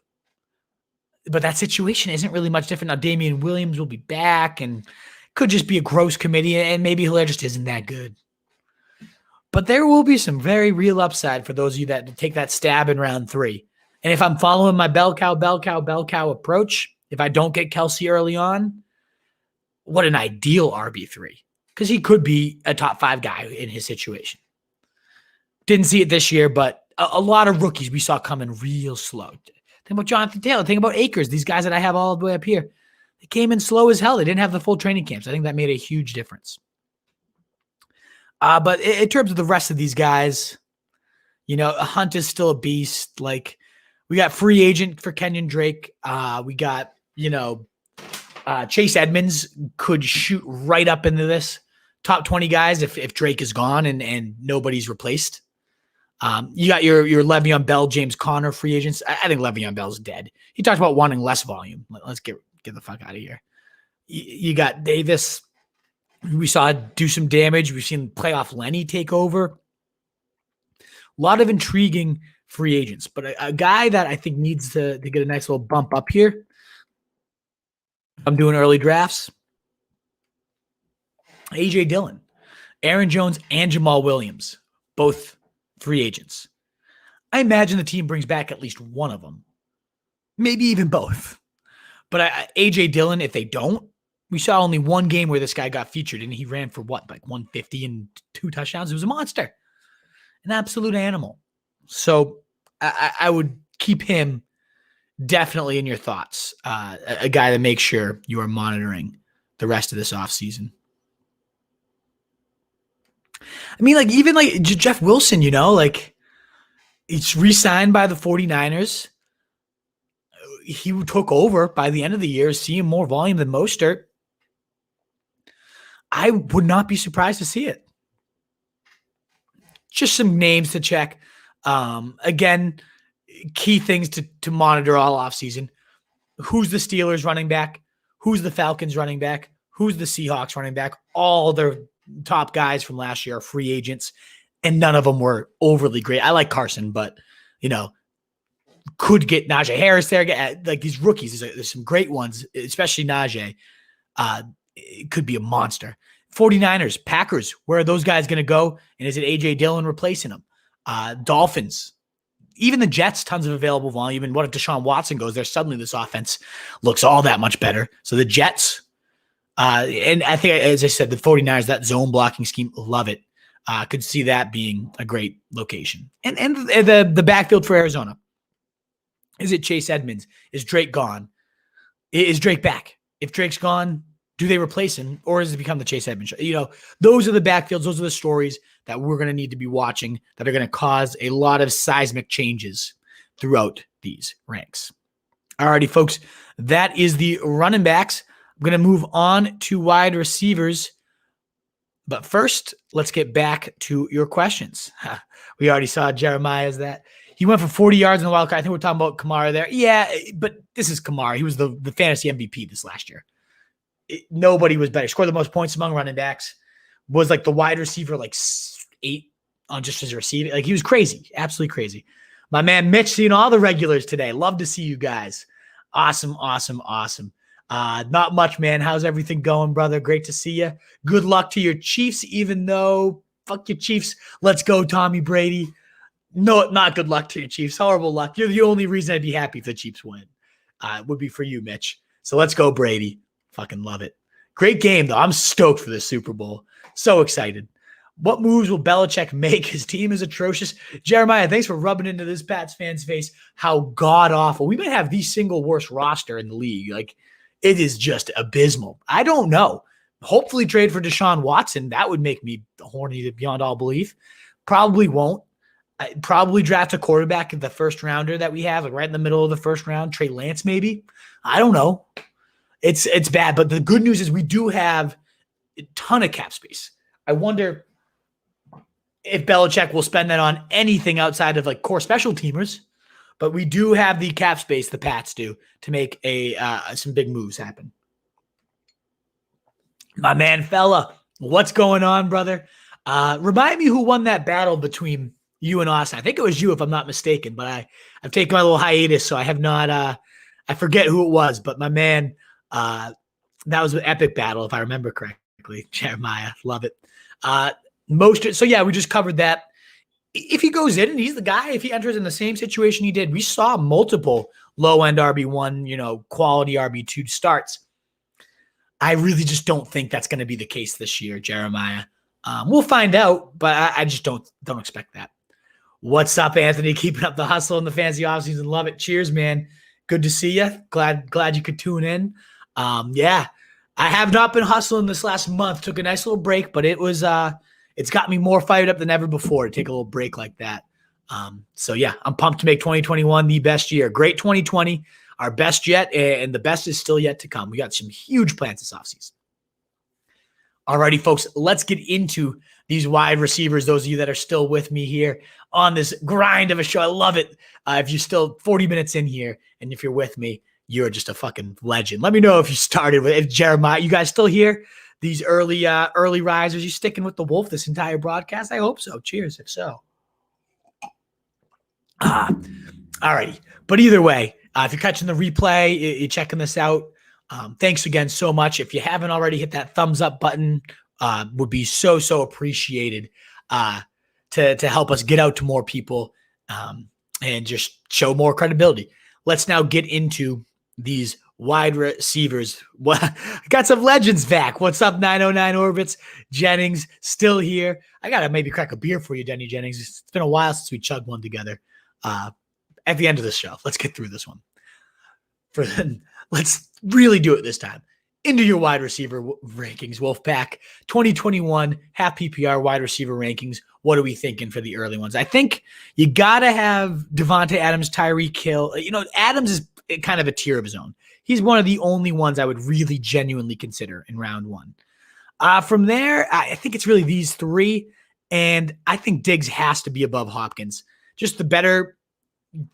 But that situation isn't really much different. Now, Damian Williams will be back and could just be a gross committee, and maybe Hilaire just isn't that good. But there will be some very real upside for those of you that take that stab in round 3. And if I'm following my bell cow approach, if I don't get Kelsey early on, what an ideal RB3. Because he could be a top 5 guy in his situation. Didn't see it this year, but a lot of rookies we saw coming real slow. Think about Jonathan Taylor. Think about Akers. These guys that I have all the way up here. They came in slow as hell. They didn't have the full training camps. I think that made a huge difference. But in terms of the rest of these guys, Hunt is still a beast. Like, we got free agent for Kenyon Drake. We got, Chase Edmonds could shoot right up into this top 20 guys if Drake is gone and nobody's replaced. You got your Le'Veon Bell, James Conner free agents. I think Le'Veon Bell's dead. He talked about wanting less volume. Let's get the fuck out of here. You got Davis. We saw do some damage. We've seen playoff Lenny take over. A lot of intriguing free agents, but a guy that I think needs to get a nice little bump up here. I'm doing early drafts. A.J. Dillon, Aaron Jones, and Jamal Williams, both free agents. I imagine the team brings back at least one of them, maybe even both. But A.J. Dillon, if they don't, we saw only one game where this guy got featured, and he ran for what, like 150 and 2 touchdowns? It was a monster, an absolute animal. So I would keep him definitely in your thoughts, a guy to make sure you are monitoring the rest of this offseason. I mean, even Jeff Wilson, he's re-signed by the 49ers. He took over by the end of the year, seeing more volume than Mostert. I would not be surprised to see it. Just some names to check. Again, key things to monitor all offseason. Who's the Steelers running back? Who's the Falcons running back? Who's the Seahawks running back? All their top guys from last year are free agents, and none of them were overly great. I like Carson, but, could get Najee Harris there. Like these rookies, there's some great ones, especially Najee. It could be a monster. 49ers, Packers, where are those guys going to go? And is it A.J. Dillon replacing them? Dolphins, even the Jets, tons of available volume. And what if Deshaun Watson goes there? Suddenly this offense looks all that much better. So the Jets, and I think, as I said, the 49ers, that zone blocking scheme, love it. Could see that being a great location. And the backfield for Arizona. Is it Chase Edmonds? Is Drake gone? Is Drake back? If Drake's gone, do they replace him, or has it become the Chase Edmonds show? Those are the backfields. Those are the stories that we're going to need to be watching that are going to cause a lot of seismic changes throughout these ranks. Alrighty, folks, that is the running backs. I'm going to move on to wide receivers. But first, let's get back to your questions. We already saw Jeremiah's that. He went for 40 yards in the wild card. I think we're talking about Kamara there. Yeah, but this is Kamara. He was the fantasy MVP this last year. Nobody was better. Scored the most points among running backs. Was like the wide receiver, 8 on just his receiving. Like, he was crazy. Absolutely crazy. My man Mitch, seeing all the regulars today. Love to see you guys. Awesome. Not much, man. How's everything going, brother? Great to see you. Good luck to your Chiefs, even though, fuck your Chiefs. Let's go, Tommy Brady. No, not good luck to your Chiefs. Horrible luck. You're the only reason I'd be happy if the Chiefs win. Would be for you, Mitch. So let's go, Brady. Fucking love it. Great game, though. I'm stoked for this Super Bowl. So excited. What moves will Belichick make? His team is atrocious. Jeremiah, thanks for rubbing into this Pats fan's face how god-awful. We might have the single worst roster in the league. Like, it is just abysmal. I don't know. Hopefully trade for Deshaun Watson. That would make me horny beyond all belief. Probably won't. I'd probably draft a quarterback in the first rounder that we have, like right in the middle of the first round. Trey Lance, maybe. I don't know. It's bad. But the good news is we do have a ton of cap space. I wonder if Belichick will spend that on anything outside of like core special teamers. But we do have the cap space, the Pats do, to make some big moves happen. My man, fella, what's going on, brother? Remind me who won that battle between you and Austin. I think it was you, if I'm not mistaken, but I've taken my little hiatus, so I have not I forget who it was, but my man, that was an epic battle, if I remember correctly. Jeremiah, love it. So yeah, we just covered that. If he goes in and he's the guy, if he enters in the same situation he did, we saw multiple low-end RB1, quality RB2 starts. I really just don't think that's going to be the case this year, Jeremiah. We'll find out, but I just don't expect that. What's up, Anthony? Keeping up the hustle in the fantasy offseason. Love it. Cheers, man. Good to see you. Glad you could tune in. Yeah, I have not been hustling this last month. Took a nice little break, but it's got me more fired up than ever before to take a little break like that. So yeah, I'm pumped to make 2021 the best year. Great 2020, our best yet, and the best is still yet to come. We got some huge plans this offseason. Alrighty, folks, let's get into these wide receivers. Those of you that are still with me here on this grind of a show, I love it. If you're still 40 minutes in here, and if you're with me, you're just a fucking legend. Let me know if you started with if Jeremiah. You guys still here? These early risers, you sticking with the Wolf this entire broadcast? I hope so. Cheers, if so. Alrighty. But either way, if you're catching the replay, you're checking this out, thanks again so much. If you haven't already, hit that thumbs up button. Would be so appreciated to help us get out to more people and just show more credibility. Let's now get into these wide receivers. I got some legends back. What's up, 909 Orbits? Jennings still here. I got to maybe crack a beer for you, Denny Jennings. It's been a while since we chugged one together. At the end of the show, let's get through this one. Let's really do it this time. Into your wide receiver rankings, Wolfpack 2021 half PPR wide receiver rankings. What are we thinking for the early ones? I think you got to have Devonta Adams, Tyreek Hill. Adams is kind of a tier of his own. He's one of the only ones I would really genuinely consider in round one. From there, I think it's really these three, and I think Diggs has to be above Hopkins. Just the better,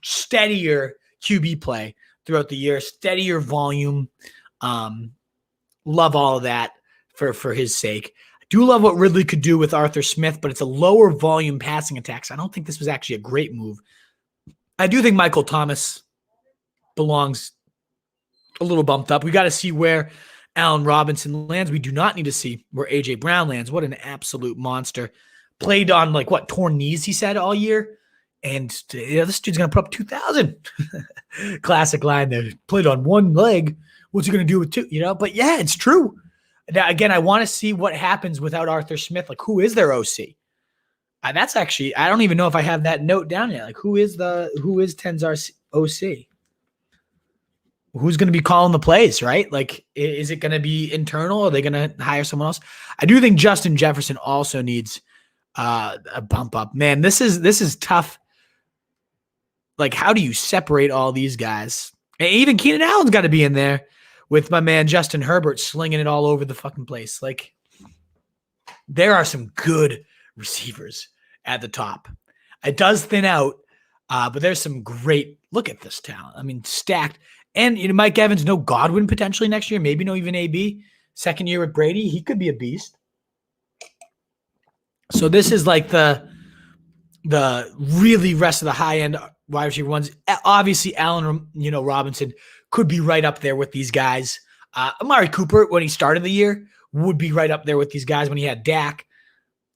steadier QB play throughout the year, steadier volume. Love all of that for his sake. I do love what Ridley could do with Arthur Smith, but it's a lower volume passing attack. So I don't think this was actually a great move. I do think Michael Thomas belongs a little bumped up. We got to see where Allen Robinson lands. We do not need to see where A.J. Brown lands. What an absolute monster. Played on torn knees, he said, all year. And this dude's going to put up 2,000. Classic line there. Played on one leg. What's he going to do with two? But yeah, it's true. Now, again, I want to see what happens without Arthur Smith. Who is their OC? That's actually, I don't even know if I have that note down yet. Who is Tenzar's OC? Who's going to be calling the plays, right? Is it going to be internal? Are they going to hire someone else? I do think Justin Jefferson also needs a bump up. Man, this is tough. How do you separate all these guys? And even Keenan Allen's got to be in there with my man Justin Herbert slinging it all over the fucking place. There are some good receivers at the top. It does thin out, but there's some great. Look at this talent. I mean, stacked. And Mike Evans, no Godwin potentially next year, maybe no even AB. Second year with Brady, he could be a beast. So this is the really rest of the high end wide receiver ones. Obviously, Allen, Robinson could be right up there with these guys. Amari Cooper, when he started the year, would be right up there with these guys when he had Dak.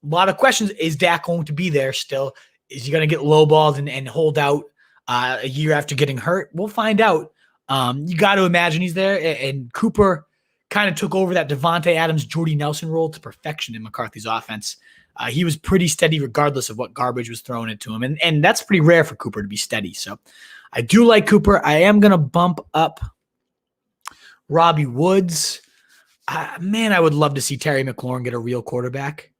A lot of questions. Is Dak going to be there still? Is he going to get lowballed and hold out a year after getting hurt? We'll find out. You got to imagine he's there. And Cooper kind of took over that Devonta Adams, Jordy Nelson role to perfection in McCarthy's offense. He was pretty steady regardless of what garbage was thrown into him. And that's pretty rare for Cooper to be steady. So I do like Cooper. I am going to bump up Robbie Woods. Man, I would love to see Terry McLaurin get a real quarterback.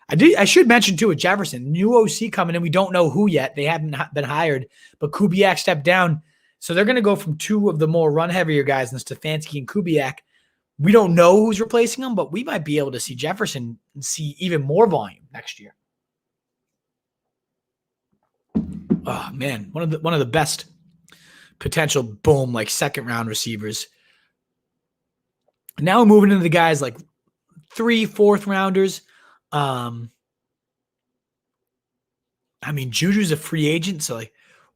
I should mention, too, with Jefferson, new OC coming in. We don't know who yet. They haven't been hired. But Kubiak stepped down. So they're going to go from two of the more run-heavier guys, and Stefanski and Kubiak. We don't know who's replacing him, but we might be able to see Jefferson see even more volume next year. Oh man, one of the best potential second round receivers. Now we're moving into the guys 3, 4th rounders. Juju's a free agent, so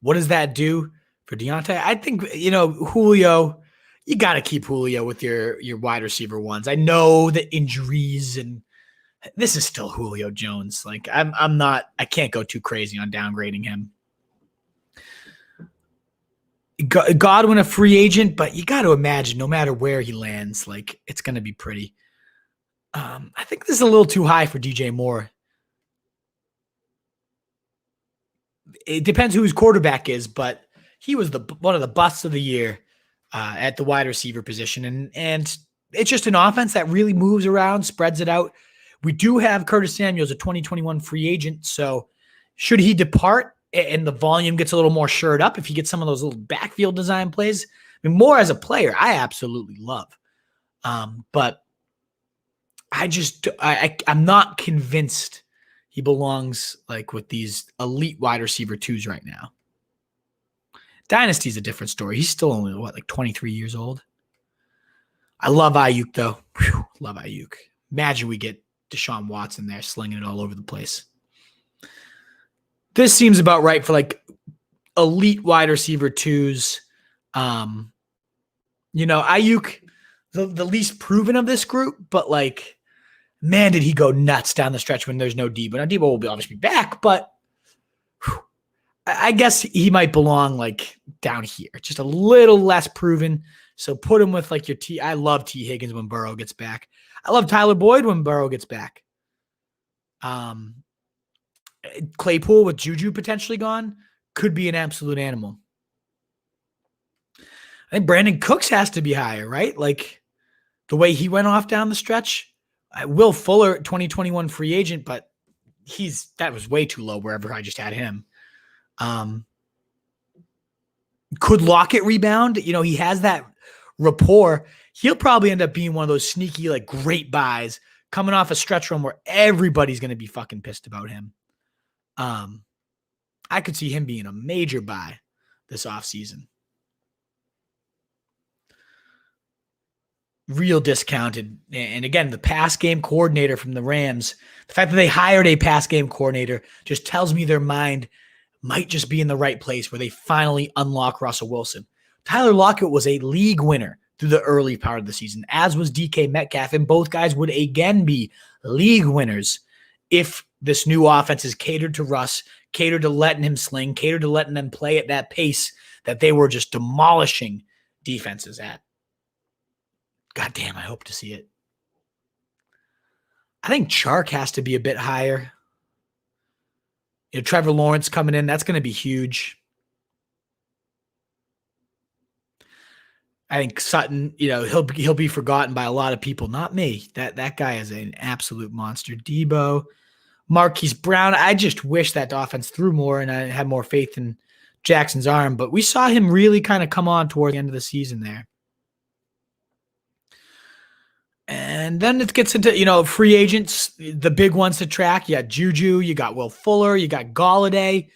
what does that do for Deontay? I think Julio. You got to keep Julio with your wide receiver ones. I know the injuries and This is still Julio Jones. Like I can't go too crazy on downgrading him. Godwin a free agent, but you got to imagine no matter where he lands, like it's going to be pretty. I think this is a little too high for DJ Moore. It depends who his quarterback is, but he was one of the busts of the year at the wide receiver position. And it's just an offense that really moves around, spreads it out. We do have Curtis Samuels, a 2021 free agent. So should he depart and the volume gets a little more shored up, if he gets some of those little backfield design plays, I mean, Moore as a player, I absolutely love. But I'm not convinced he belongs like with these elite wide receiver twos right now. Dynasty's a different story. He's still only, like 23 years old? I love Ayuk, though. Whew, love Ayuk. Imagine we get Deshaun Watson there slinging it all over the place. This seems about right for like elite wide receiver twos. Ayuk, the least proven of this group, but like, man, did he go nuts down the stretch when there's no Debo. Now, Debo will obviously be back, but I guess he might belong like down here, just a little less proven. So put him with like your T. I love T. Higgins when Burrow gets back. I love Tyler Boyd when Burrow gets back. Claypool with Juju potentially gone could be an absolute animal. I think Brandon Cooks has to be higher, right? Like the way he went off down the stretch. Will Fuller, 2021 free agent, but that was way too low wherever I just had him. Could Lockett rebound? He has that rapport. He'll probably end up being one of those sneaky, like great buys coming off a stretch run where everybody's going to be fucking pissed about him. I could see him being a major buy this offseason. Real discounted. And again, the pass game coordinator from the Rams, the fact that they hired a pass game coordinator just tells me their mind might just be in the right place where they finally unlock Russell Wilson. Tyler Lockett was a league winner through the early part of the season, as was DK Metcalf, and both guys would again be league winners if this new offense is catered to Russ, catered to letting him sling, catered to letting them play at that pace that they were just demolishing defenses at. God damn, I hope to see it. I think Chark has to be a bit higher. Trevor Lawrence coming in, that's going to be huge. I think Sutton, he'll be forgotten by a lot of people, not me. That guy is an absolute monster. Debo, Marquise Brown. I just wish that offense threw more and I had more faith in Jackson's arm, but we saw him really kind of come on toward the end of the season there. And then it gets into, free agents, the big ones to track. You got Juju, you got Will Fuller, you got Golladay.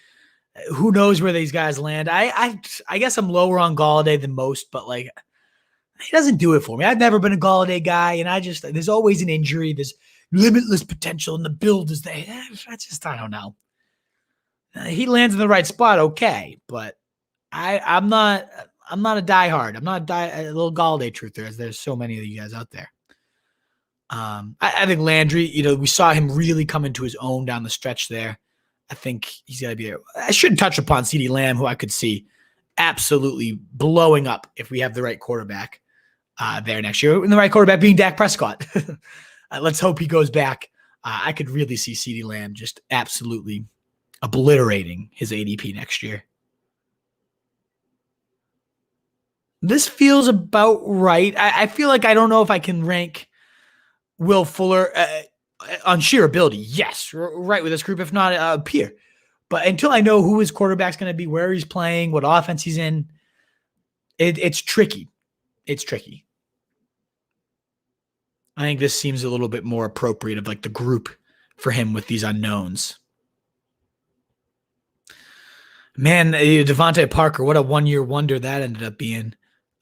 Who knows where these guys land? I guess I'm lower on Golladay than most, but like he doesn't do it for me. I've never been a Golladay guy, and there's always an injury. There's limitless potential, and the build is there. I don't know. He lands in the right spot, okay, but I'm not a diehard. I'm not a little Golladay truther, as there's so many of you guys out there. I think Landry, we saw him really come into his own down the stretch there. I think he's got to be there. I shouldn't touch upon CeeDee Lamb, who I could see absolutely blowing up if we have the right quarterback there next year. And the right quarterback being Dak Prescott. Let's hope he goes back. I could really see CeeDee Lamb just absolutely obliterating his ADP next year. This feels about right. I feel like I don't know if I can rank Will Fuller on sheer ability. Yes, right with this group, if not a peer. But until I know who his quarterback's going to be, where he's playing, what offense he's in, it's tricky. It's tricky. I think this seems a little bit more appropriate of like the group for him with these unknowns. Man, Devonta Parker, what a one-year wonder that ended up being.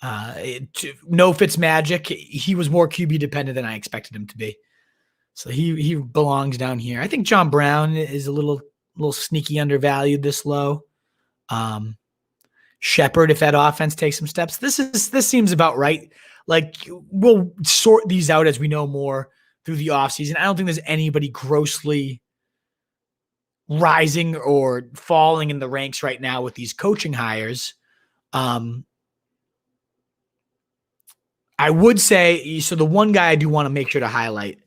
No Fitzmagic. He was more QB dependent than I expected him to be. So he belongs down here. I think John Brown is a little sneaky undervalued this low. Shepard, if that offense takes some steps, this seems about right. Like we'll sort these out as we know more through the offseason. I don't think there's anybody grossly rising or falling in the ranks right now with these coaching hires. I would say, so the one guy I do want to make sure to highlight,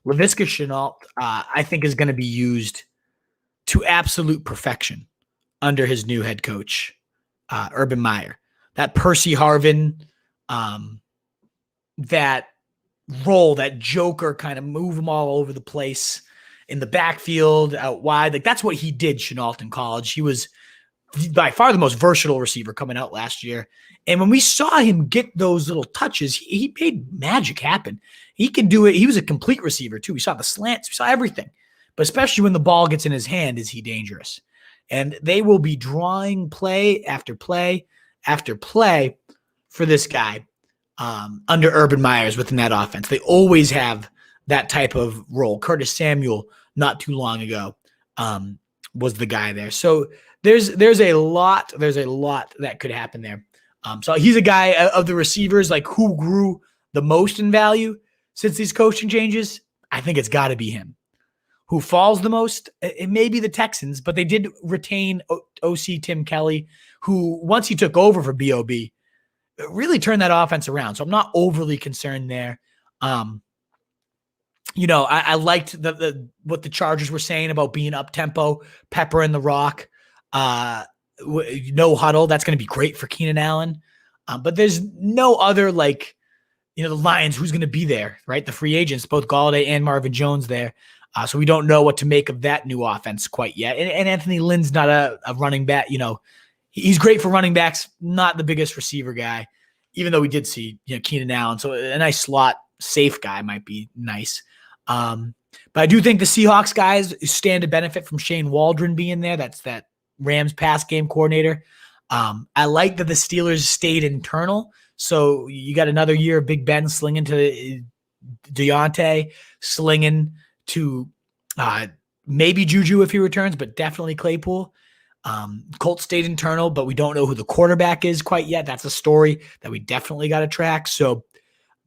Laviska Shenault, I think is going to be used to absolute perfection under his new head coach, Urban Meyer. That Percy Harvin, that role, that joker, kind of move him all over the place in the backfield, out wide. Like, that's what he did, Shenault, in college. He was by far the most versatile receiver coming out last year. And when we saw him get those little touches, he made magic happen. He can do it. He was a complete receiver too. We saw the slants, we saw everything. But especially when the ball gets in his hand, is he dangerous? And they will be drawing play after play after play for this guy under Urban Myers within that offense. They always have that type of role. Curtis Samuel, not too long ago, was the guy there. So there's a lot that could happen there. So he's a guy of the receivers, like, who grew the most in value since these coaching changes. I think it's got to be him. Who falls the most? It may be the Texans, but they did retain OC Tim Kelly, who, once he took over for BOB, really turned that offense around. So I'm not overly concerned there. I liked what the Chargers were saying about being up-tempo, pepper in the rock, no huddle. That's going to be great for Keenan Allen. But there's no other, the Lions, who's going to be there, right? The free agents, both Galladay and Marvin Jones there. So we don't know what to make of that new offense quite yet. And Anthony Lynn's not a running back. He's great for running backs, not the biggest receiver guy, even though we did see Keenan Allen. So a nice slot safe guy might be nice. But I do think the Seahawks guys stand to benefit from Shane Waldron being there. That's that Rams pass game coordinator. I like that the Steelers stayed internal. So you got another year of Big Ben slinging to Deontay, slinging to maybe Juju if he returns, but definitely Claypool. Colts stayed internal, but we don't know who the quarterback is quite yet. That's a story that we definitely got to track. So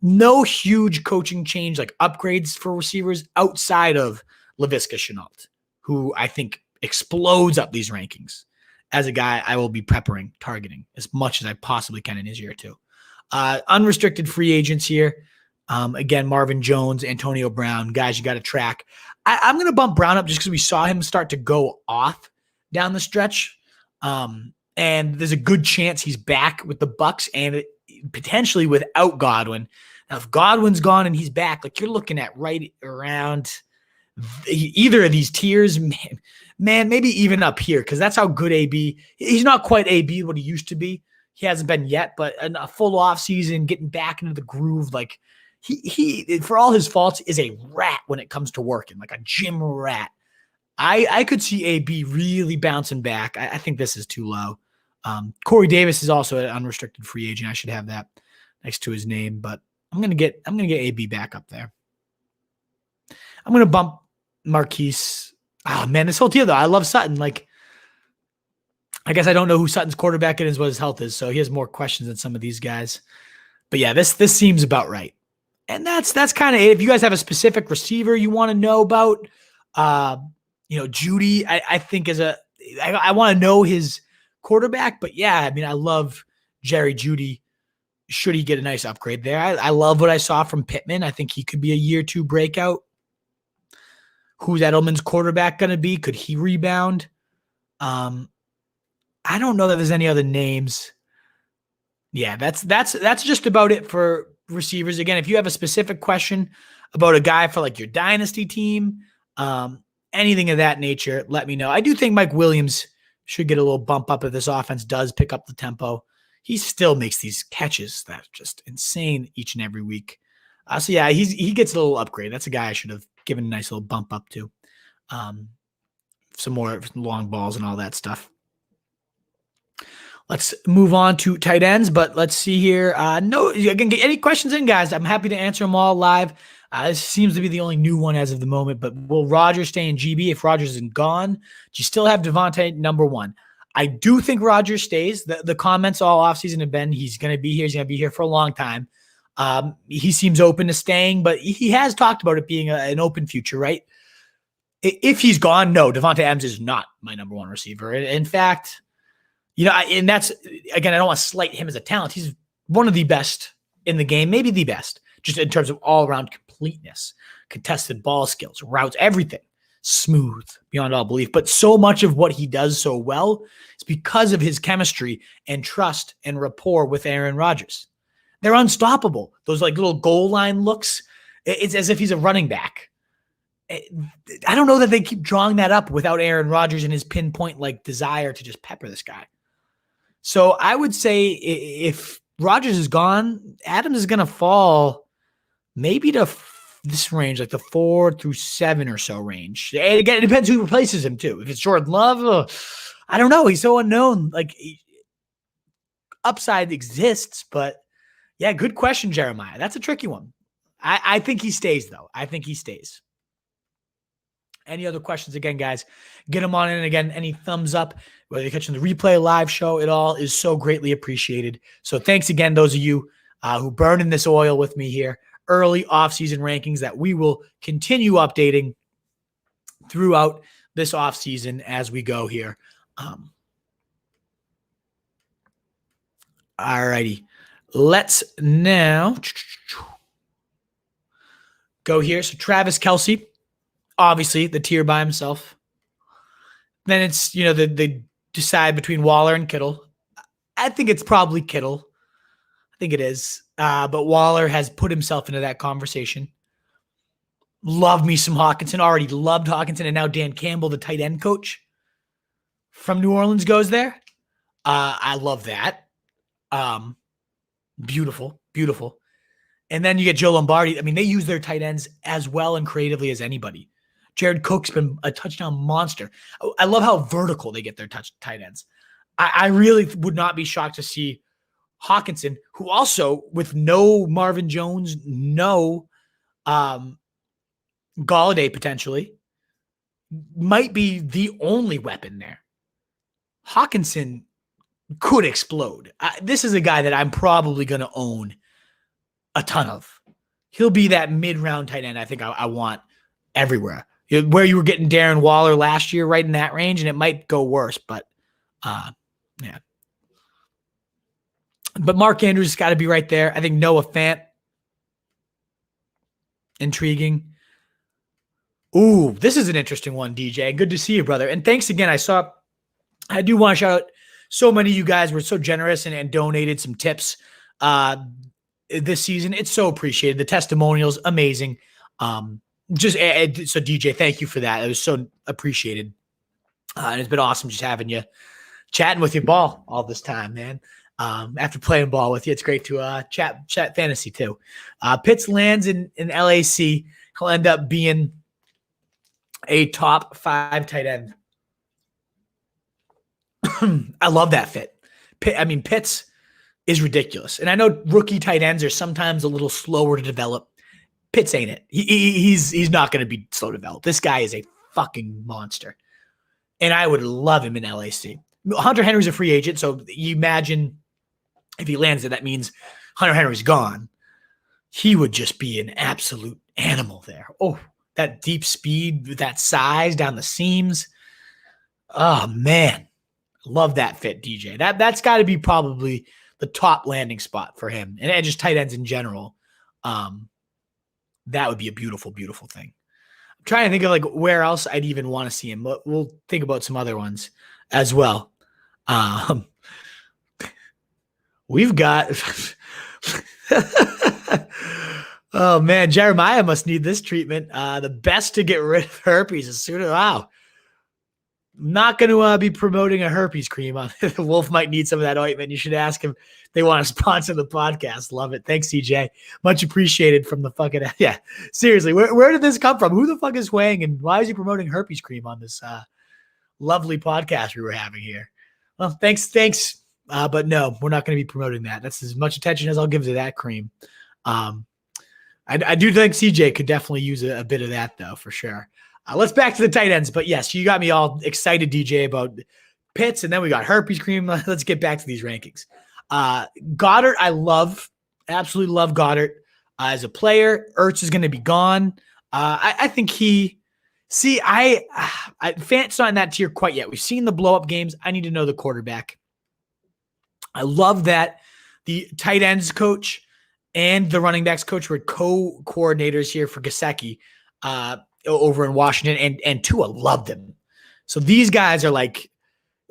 no huge coaching change, like upgrades for receivers outside of Laviska Shenault, who I think explodes up these rankings as a guy I will be targeting as much as I possibly can in his year too. Unrestricted free agents here. Again, Marvin Jones, Antonio Brown, guys you got to track. I'm going to bump Brown up just because we saw him start to go off down the stretch. And there's a good chance he's back with the Bucs and potentially without Godwin. Now, if Godwin's gone and he's back, you're looking at right around either of these tiers, man, maybe even up here, because that's how good AB. He's not quite AB what he used to be. He hasn't been yet, but a full off season, getting back into the groove, he for all his faults is a rat when it comes to working, like a gym rat. I could see AB really bouncing back. I think this is too low. Corey Davis is also an unrestricted free agent. I should have that next to his name, but I'm gonna get AB back up there. I'm gonna bump Marquise. Oh man, this whole deal though. I love Sutton. I guess I don't know who Sutton's quarterback is, what his health is, so he has more questions than some of these guys. But yeah, this seems about right. And that's kind of it. If you guys have a specific receiver you want to know about, Judy, I think I want to know his quarterback. But yeah, I love Jerry Jeudy. Should he get a nice upgrade there? I love what I saw from Pittman. I think he could be a year 2 breakout. Who's Edelman's quarterback going to be? Could he rebound? I don't know that there's any other names. Yeah, that's just about it for receivers. Again, if you have a specific question about a guy for your dynasty team, anything of that nature, let me know. I do think Mike Williams should get a little bump up if this offense does pick up the tempo. He still makes these catches that are just insane each and every week. So yeah, he gets a little upgrade. That's a guy I should have given a nice little bump up to. Some more long balls and all that stuff. Let's move on to tight ends, but let's see here. No, you can get any questions in, guys. I'm happy to answer them all live. This seems to be the only new one as of the moment, but will Rodgers stay in GB? If Rodgers isn't gone, do you still have Devonta number 1? I do think Rodgers stays. The comments all offseason have been he's going to be here. He's going to be here for a long time. He seems open to staying, but he has talked about it being an open future, right? If he's gone, no, Devonta Adams is not my number one receiver. In fact, and that's, again, I don't want to slight him as a talent. He's one of the best in the game, maybe the best, just in terms of all-around completeness, contested ball skills, routes, everything. Smooth beyond all belief. But so much of what he does so well is because of his chemistry and trust and rapport with Aaron Rodgers. They're unstoppable. Those like little goal line looks, it's as if he's a running back. I don't know that they keep drawing that up without Aaron Rodgers and his pinpoint like desire to just pepper this guy. So I would say if Rodgers is gone, Adams is going to fall maybe to this range, like the 4 through 7 or so range. And again, it depends who replaces him too. If it's Jordan Love, I don't know. He's so unknown. Like upside exists, but yeah, good question, Jeremiah. That's a tricky one. I think he stays though. I think he stays. Any other questions? Again, guys, get them on in. And again, any thumbs up, whether you're catching the replay live show, it all is so greatly appreciated. So thanks again, those of you who burn in this oil with me here. Early offseason rankings that we will continue updating throughout this offseason as we go here. All righty. Let's now go here. So Travis Kelsey, obviously the tier by himself. Then it's, they decide between Waller and Kittle. I think it's probably Kittle. I think it is. But Waller has put himself into that conversation. Love me some Hawkinson. Already loved Hawkinson. And now Dan Campbell, the tight end coach from New Orleans, goes there. I love that. Beautiful, beautiful. And then you get Joe Lombardi. I mean, they use their tight ends as well and creatively as anybody. Jared Cook's been a touchdown monster. I love how vertical they get their tight ends. I really would not be shocked to see Hawkinson, who also, with no Marvin Jones, no Galladay potentially, might be the only weapon there. Hawkinson could explode. This is a guy that I'm probably going to own a ton of. He'll be that mid-round tight end I think I want everywhere. Where you were getting Darren Waller last year, right in that range, and it might go worse, but yeah. But Mark Andrews has got to be right there. I think Noah Fant, intriguing. Ooh, this is an interesting one, DJ. Good to see you, brother. And thanks again. I do want to shout out so many of you guys were so generous and donated some tips this season. It's so appreciated. The testimonials, amazing. So DJ, thank you for that. It was so appreciated. And it's been awesome just having you chatting with your ball all this time, man. After playing ball with you, it's great to chat fantasy too. Pitts lands in LAC. He'll end up being a top 5 tight end. I love that fit. Pitts is ridiculous. And I know rookie tight ends are sometimes a little slower to develop. Pitts ain't it. He's not going to be slow to develop. This guy is a fucking monster. And I would love him in LAC. Hunter Henry's a free agent, so you imagine if he lands it, that means Hunter Henry's gone. He would just be an absolute animal there. Oh, that deep speed, that size down the seams. Oh, man. Love that fit, DJ. That's got to be probably the top landing spot for him. And just tight ends in general. That would be a beautiful, beautiful thing. I'm trying to think of like where else I'd even want to see him. But we'll think about some other ones as well. We've got oh man, Jeremiah must need this treatment. The best to get rid of herpes as soon as I'm not going to be promoting a herpes cream on the Wolf might need some of that ointment. You should ask him if they want to sponsor the podcast. Love it. Thanks, CJ. Much appreciated from the fucking yeah. Seriously, where did this come from? Who the fuck is Wang and why is he promoting herpes cream on this lovely podcast we were having here? Well, thanks. But no, we're not going to be promoting that. That's as much attention as I'll give to that cream. I do think CJ could definitely use a bit of that though, for sure. Let's back to the tight ends. But yes, you got me all excited, DJ, about Pitts, and then we got herpes cream. Let's get back to these rankings. Goddard, I love Absolutely love Goddard as a player. Ertz is going to be gone. I think Fant's not in that tier quite yet. We've seen the blow up games. I need to know the quarterback. I love that the tight ends coach and the running backs coach were co-coordinators here for Gesicki over in Washington, and Tua loved them. So these guys are like,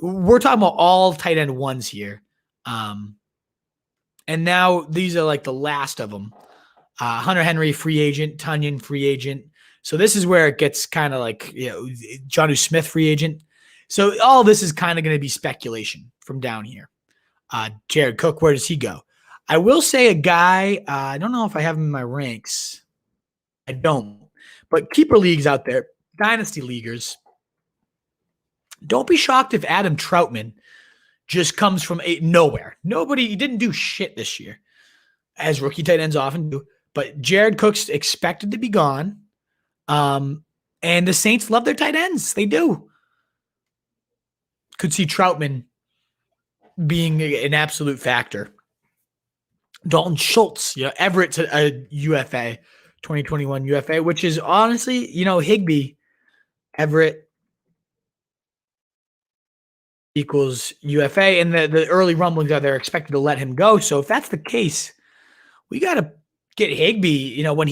we're talking about all tight end ones here. And now these are like the last of them. Hunter Henry, free agent. Tunyon, free agent. So this is where it gets kind of like, Jonnu Smith, free agent. So all this is kind of going to be speculation from down here. Jared Cook, where does he go? I will say a guy, I don't know if I have him in my ranks. I don't. But keeper leagues out there, dynasty leaguers, don't be shocked if Adam Troutman just comes from nowhere. He didn't do shit this year, as rookie tight ends often do. But Jared Cook's expected to be gone. And the Saints love their tight ends. They do. Could see Troutman being an absolute factor. Dalton Schultz, Everett's a UFA, 2021 UFA, which is honestly, Higbee, Everett equals UFA, and the early rumblings are they're expected to let him go. So if that's the case, we got to get Higbee. When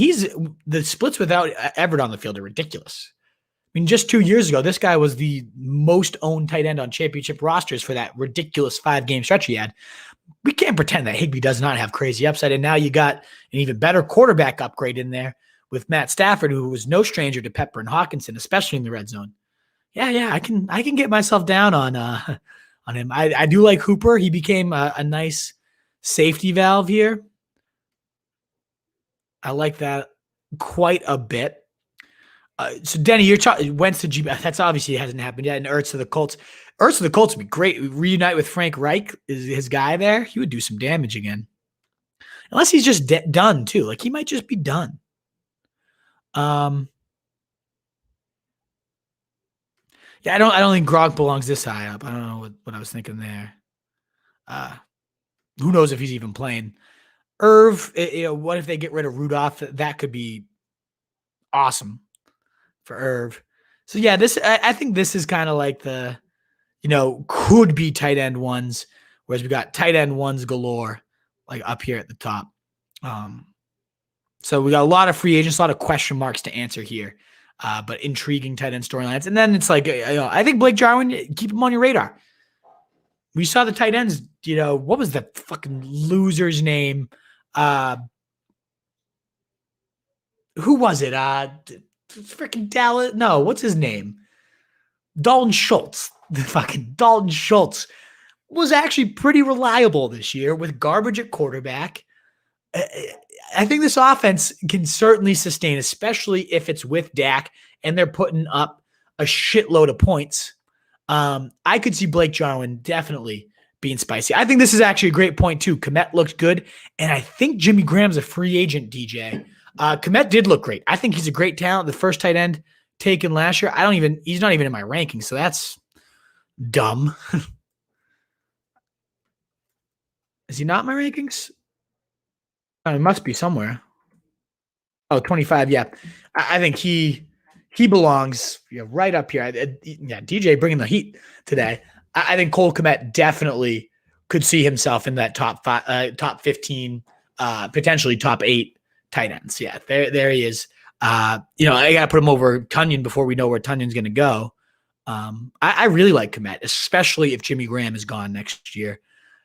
the splits without Everett on the field are ridiculous. I mean, just 2 years ago, this guy was the most owned tight end on championship rosters for that ridiculous 5-game stretch he had. We can't pretend that Higbee does not have crazy upside. And now you got an even better quarterback upgrade in there with Matt Stafford, who was no stranger to Pepper and Hawkinson, especially in the red zone. Yeah, I can get myself down on him. I do like Hooper. He became a nice safety valve here. I like that quite a bit. So Denny, you're Wentz to G. That's obviously hasn't happened yet. And Ertz to the Colts. Ertz to the Colts would be great. Reunite with Frank Reich is his guy there. He would do some damage again, unless he's just done too. Like he might just be done. Yeah, I don't think Gronk belongs this high up. I don't know what I was thinking there. Who knows if he's even playing? Irv, what if they get rid of Rudolph? That could be awesome for Irv. So yeah, I think this is kind of like the, could be tight end ones, whereas we got tight end ones galore, like up here at the top. So we got a lot of free agents, a lot of question marks to answer here, but intriguing tight end storylines. And then it's like, I think Blake Jarwin, keep him on your radar. We saw the tight ends, what was the fucking loser's name? Who was it? Freaking Dallas. No, what's his name? Dalton Schultz. The fucking Dalton Schultz was actually pretty reliable this year with garbage at quarterback. I think this offense can certainly sustain, especially if it's with Dak and they're putting up a shitload of points. I could see Blake Jarwin definitely being spicy. I think this is actually a great point too. Kmet looked good, and I think Jimmy Graham's a free agent, DJ. Kmet did look great. I think he's a great talent. The first tight end taken last year. He's not even in my rankings, so that's dumb. Is he not in my rankings? Oh, he must be somewhere. Oh, 25. Yeah. I think he belongs right up here. DJ bringing the heat today. I think Cole Kmet definitely could see himself in that top 15, potentially top 8 tight ends. Yeah, there he is. I got to put him over Tunyon before we know where Tunyon's going to go. I really like Kmet, especially if Jimmy Graham is gone next year.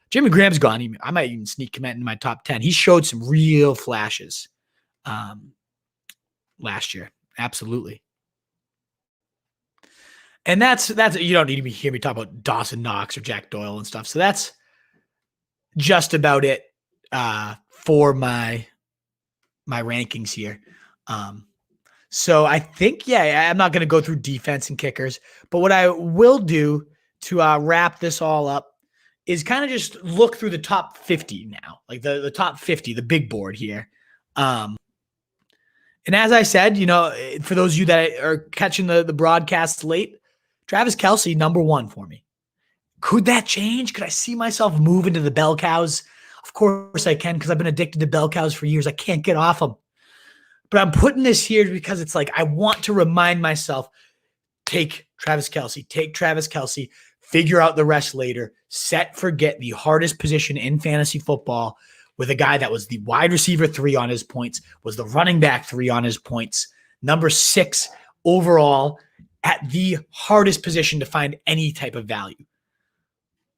Jimmy Graham's gone. I might even sneak Kmet in my top 10. He showed some real flashes last year. Absolutely. And that's you don't need to hear me talk about Dawson Knox or Jack Doyle and stuff. So that's just about it for my rankings here. So I think, I'm not going to go through defense and kickers, but what I will do to wrap this all up is kind of just look through the top 50 now, like the top 50, the big board here. And as I said, for those of you that are catching the broadcast late, Travis Kelsey, number 1 for me. Could that change? Could I see myself move into the bell cows Of course I can, because I've been addicted to bell cows for years. I can't get off them. But I'm putting this here because it's like I want to remind myself, take Travis Kelsey, figure out the rest later, forget the hardest position in fantasy football with a guy that was the wide receiver 3 on his points, was the running back 3 on his points, number 6 overall at the hardest position to find any type of value.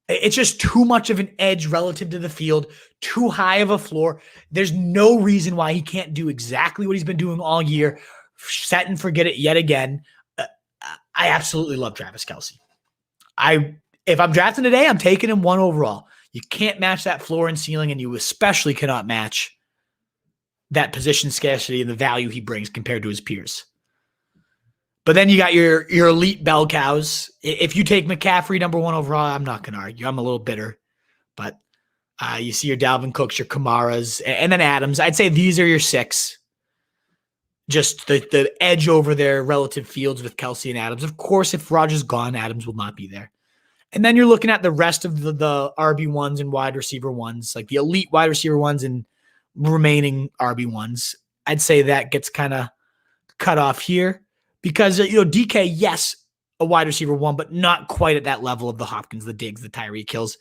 It's just too much of an edge relative to the field, too high of a floor. There's no reason why he can't do exactly what he's been doing all year, set and forget it yet again. I absolutely love Travis Kelsey. If I'm drafting today, I'm taking him 1 overall. You can't match that floor and ceiling, and you especially cannot match that position scarcity and the value he brings compared to his peers. But then you got your elite bell cows. If you take McCaffrey number 1 overall, I'm not going to argue. I'm a little bitter. But you see your Dalvin Cooks, your Kamaras, and then Adams. I'd say these are your 6. Just the edge over their relative fields with Kelsey and Adams. Of course, if Rodgers is gone, Adams will not be there. And then you're looking at the rest of the RB1s and wide receiver 1s, like the elite wide receiver 1s and remaining RB1s. I'd say that gets kind of cut off here. Because, DK, yes, a wide receiver 1, but not quite at that level of the Hopkins, the Diggs, the Tyreek Hills.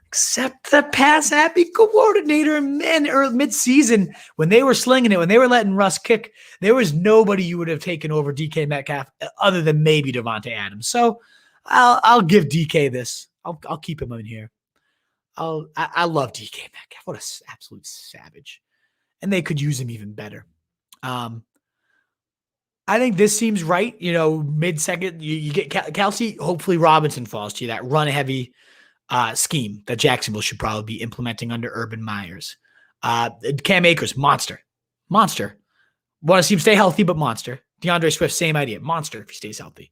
Except the pass-happy coordinator mid-season, when they were slinging it, when they were letting Russ kick, there was nobody you would have taken over DK Metcalf other than maybe Devonta Adams. So I'll give DK this. I'll keep him in here. I love DK Metcalf. What an absolute savage. And they could use him even better. I think this seems right. Mid-second, you get Kelsey. Hopefully Robinson falls to you, that run-heavy scheme that Jacksonville should probably be implementing under Urban Myers. Cam Akers, monster. Want to see him stay healthy, but monster. Deandre Swift, same idea. Monster if he stays healthy.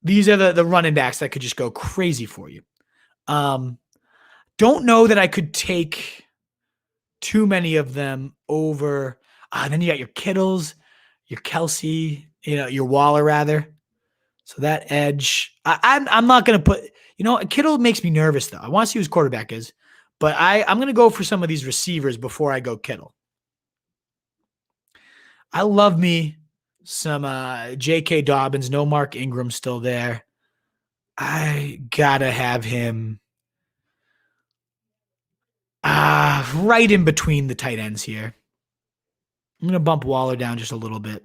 These are the running backs that could just go crazy for you. Don't know that I could take too many of them over. Then you got your Kittles, your Kelsey, your Waller rather. So that edge, I'm not going to put, Kittle makes me nervous though. I want to see who his quarterback is, but I'm going to go for some of these receivers before I go Kittle. I love me some J.K. Dobbins, no Mark Ingram still there. I got to have him right in between the tight ends here. I'm going to bump Waller down just a little bit.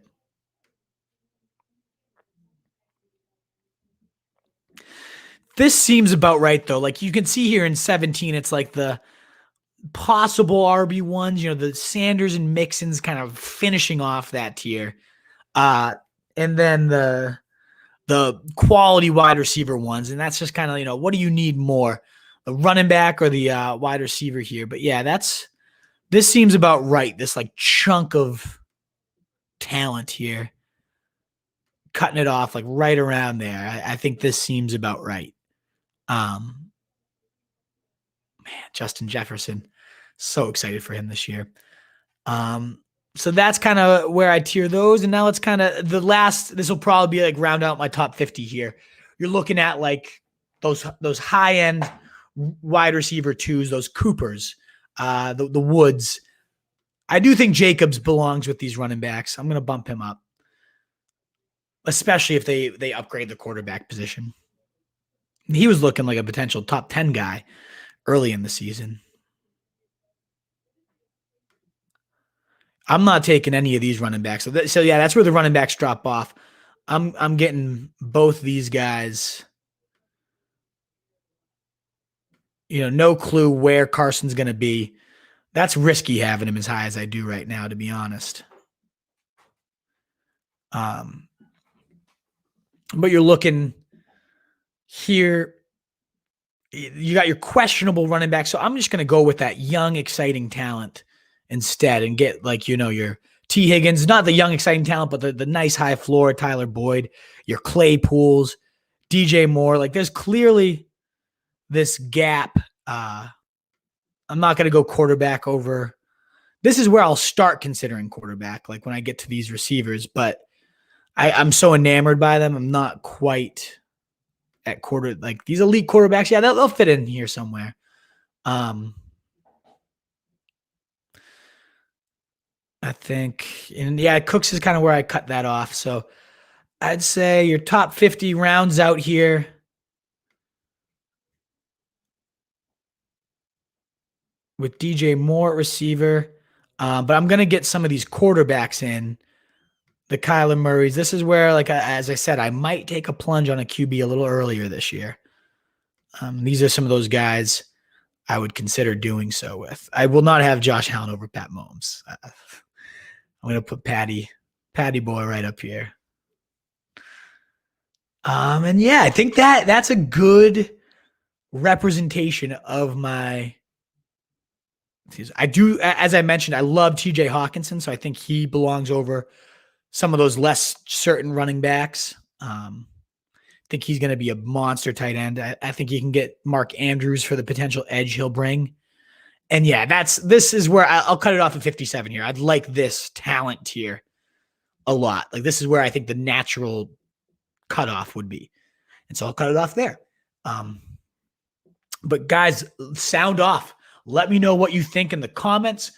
This seems about right, though. Like you can see here in 17, it's like the possible RB1s, the Sanders and Mixons kind of finishing off that tier. And then the quality wide receiver ones. And that's just kind of, what do you need more? The running back or the wide receiver here? But yeah, this seems about right. This like chunk of talent here, cutting it off like right around there. I think this seems about right. Justin Jefferson, so excited for him this year. So that's kind of where I tier those. And now it's kind of this will probably be like round out my top 50 here. You're looking at like those high end wide receiver 2s, those Coopers, the Woods. I do think Jacobs belongs with these running backs. I'm going to bump him up, especially if they upgrade the quarterback position. He was looking like a potential top 10 guy early in the season. I'm not taking any of these running backs. So yeah, that's where the running backs drop off. I'm getting both these guys. No clue where Carson's going to be. That's risky having him as high as I do right now, to be honest. But you're looking here. You got your questionable running back. So I'm just going to go with that young, exciting talent instead and get your T. Higgins, not the young, exciting talent, but the nice high floor, Tyler Boyd, your Claypools, DJ Moore. Like there's clearly this gap. I'm not going to go quarterback over. This is where I'll start considering quarterback, like when I get to these receivers, but I'm so enamored by them. I'm not quite at quarter, like these elite quarterbacks. Yeah, they'll fit in here somewhere. I think, and yeah, Cooks is kind of where I cut that off. So I'd say your top 50 rounds out here. With DJ Moore at receiver. But I'm going to get some of these quarterbacks in. The Kyler Murrays. This is where, like, as I said, I might take a plunge on a QB a little earlier this year. These are some of those guys I would consider doing so with. I will not have Josh Allen over Pat Mahomes. I'm going to put Patty boy right up here. And yeah, I think that's a good representation of my. I do, as I mentioned, I love TJ Hawkinson, so I think he belongs over some of those less certain running backs. I think he's going to be a monster tight end. I think you can get Mark Andrews for the potential edge he'll bring. And yeah, this is where I'll cut it off at 57 here. I'd like this talent tier a lot. Like, this is where I think the natural cutoff would be. And so I'll cut it off there. But guys, sound off. Let me know what you think in the comments.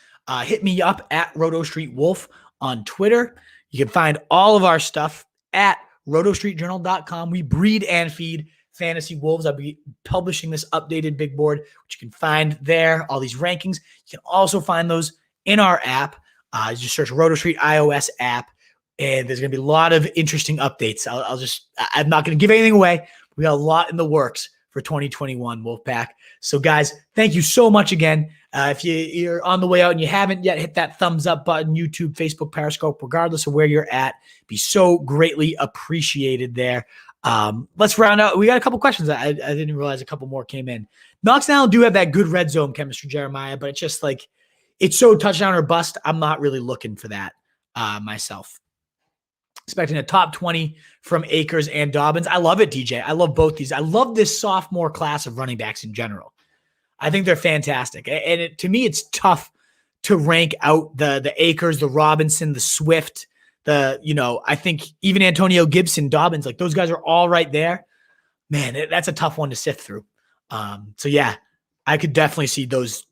Hit me up at RotoStreetWolf on Twitter. You can find all of our stuff at rotostreetjournal.com. We breed and feed fantasy wolves. I'll be publishing this updated big board, which you can find there, all these rankings. You can also find those in our app. Just search RotoStreet iOS app, and there's going to be a lot of interesting updates. I'm not going to give anything away. We got a lot in the works for 2021 Wolfpack. So guys, thank you so much again. If you're on the way out and you haven't yet, hit that thumbs up button, YouTube, Facebook, Periscope, regardless of where you're at. Be so greatly appreciated there. Let's round out. We got a couple questions. I didn't realize a couple more came in. Knox and Allen do have that good red zone chemistry, Jeremiah, but it's just like, it's so touchdown or bust. I'm not really looking for that myself. Expecting a top 20 from Akers and Dobbins. I love it, DJ. I love both these. I love this sophomore class of running backs in general. I think they're fantastic. And to me, it's tough to rank out the Akers, the Robinson, the Swift, I think even Antonio Gibson, Dobbins, like those guys are all right there. Man, that's a tough one to sift through. So yeah, I could definitely see those,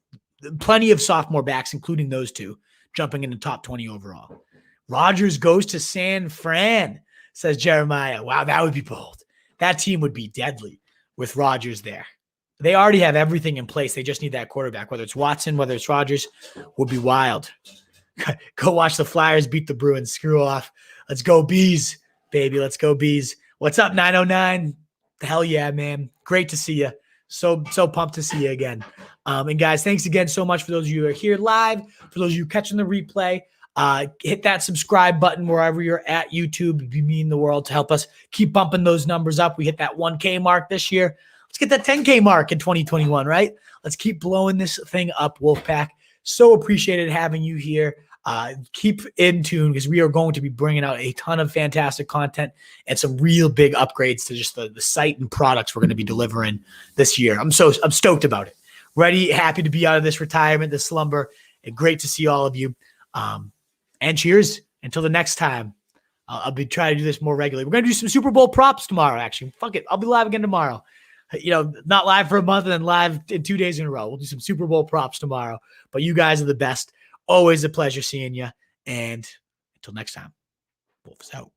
plenty of sophomore backs, including those two, jumping in the top 20 overall. Rodgers goes to San Fran, says Jeremiah. Wow, that would be bold. That team would be deadly with Rodgers there. They already have everything in place. They just need that quarterback. Whether it's Watson, whether it's Rodgers, would be wild. Go watch the Flyers beat the Bruins. Screw off. Let's go Bees, baby. Let's go Bees. What's up, 909? Hell yeah, man. Great to see you. So pumped to see you again. And guys, thanks again so much for those of you who are here live. For those of you catching the replay, hit that subscribe button wherever you're at YouTube. It'd mean the world to help us keep bumping those numbers up. We hit that 1K mark this year. Let's get that 10K mark in 2021, right? Let's keep blowing this thing up, Wolfpack. So appreciated having you here. Keep in tune because we are going to be bringing out a ton of fantastic content and some real big upgrades to just the site and products we're going to be delivering this year. I'm stoked about it. Ready, happy to be out of this retirement, this slumber, and great to see all of you. And cheers until the next time. I'll be trying to do this more regularly. We're going to do some Super Bowl props tomorrow, actually. Fuck it. I'll be live again tomorrow. Not live for a month and then live in 2 days in a row. We'll do some Super Bowl props tomorrow. But you guys are the best. Always a pleasure seeing you. And until next time, Wolf is out.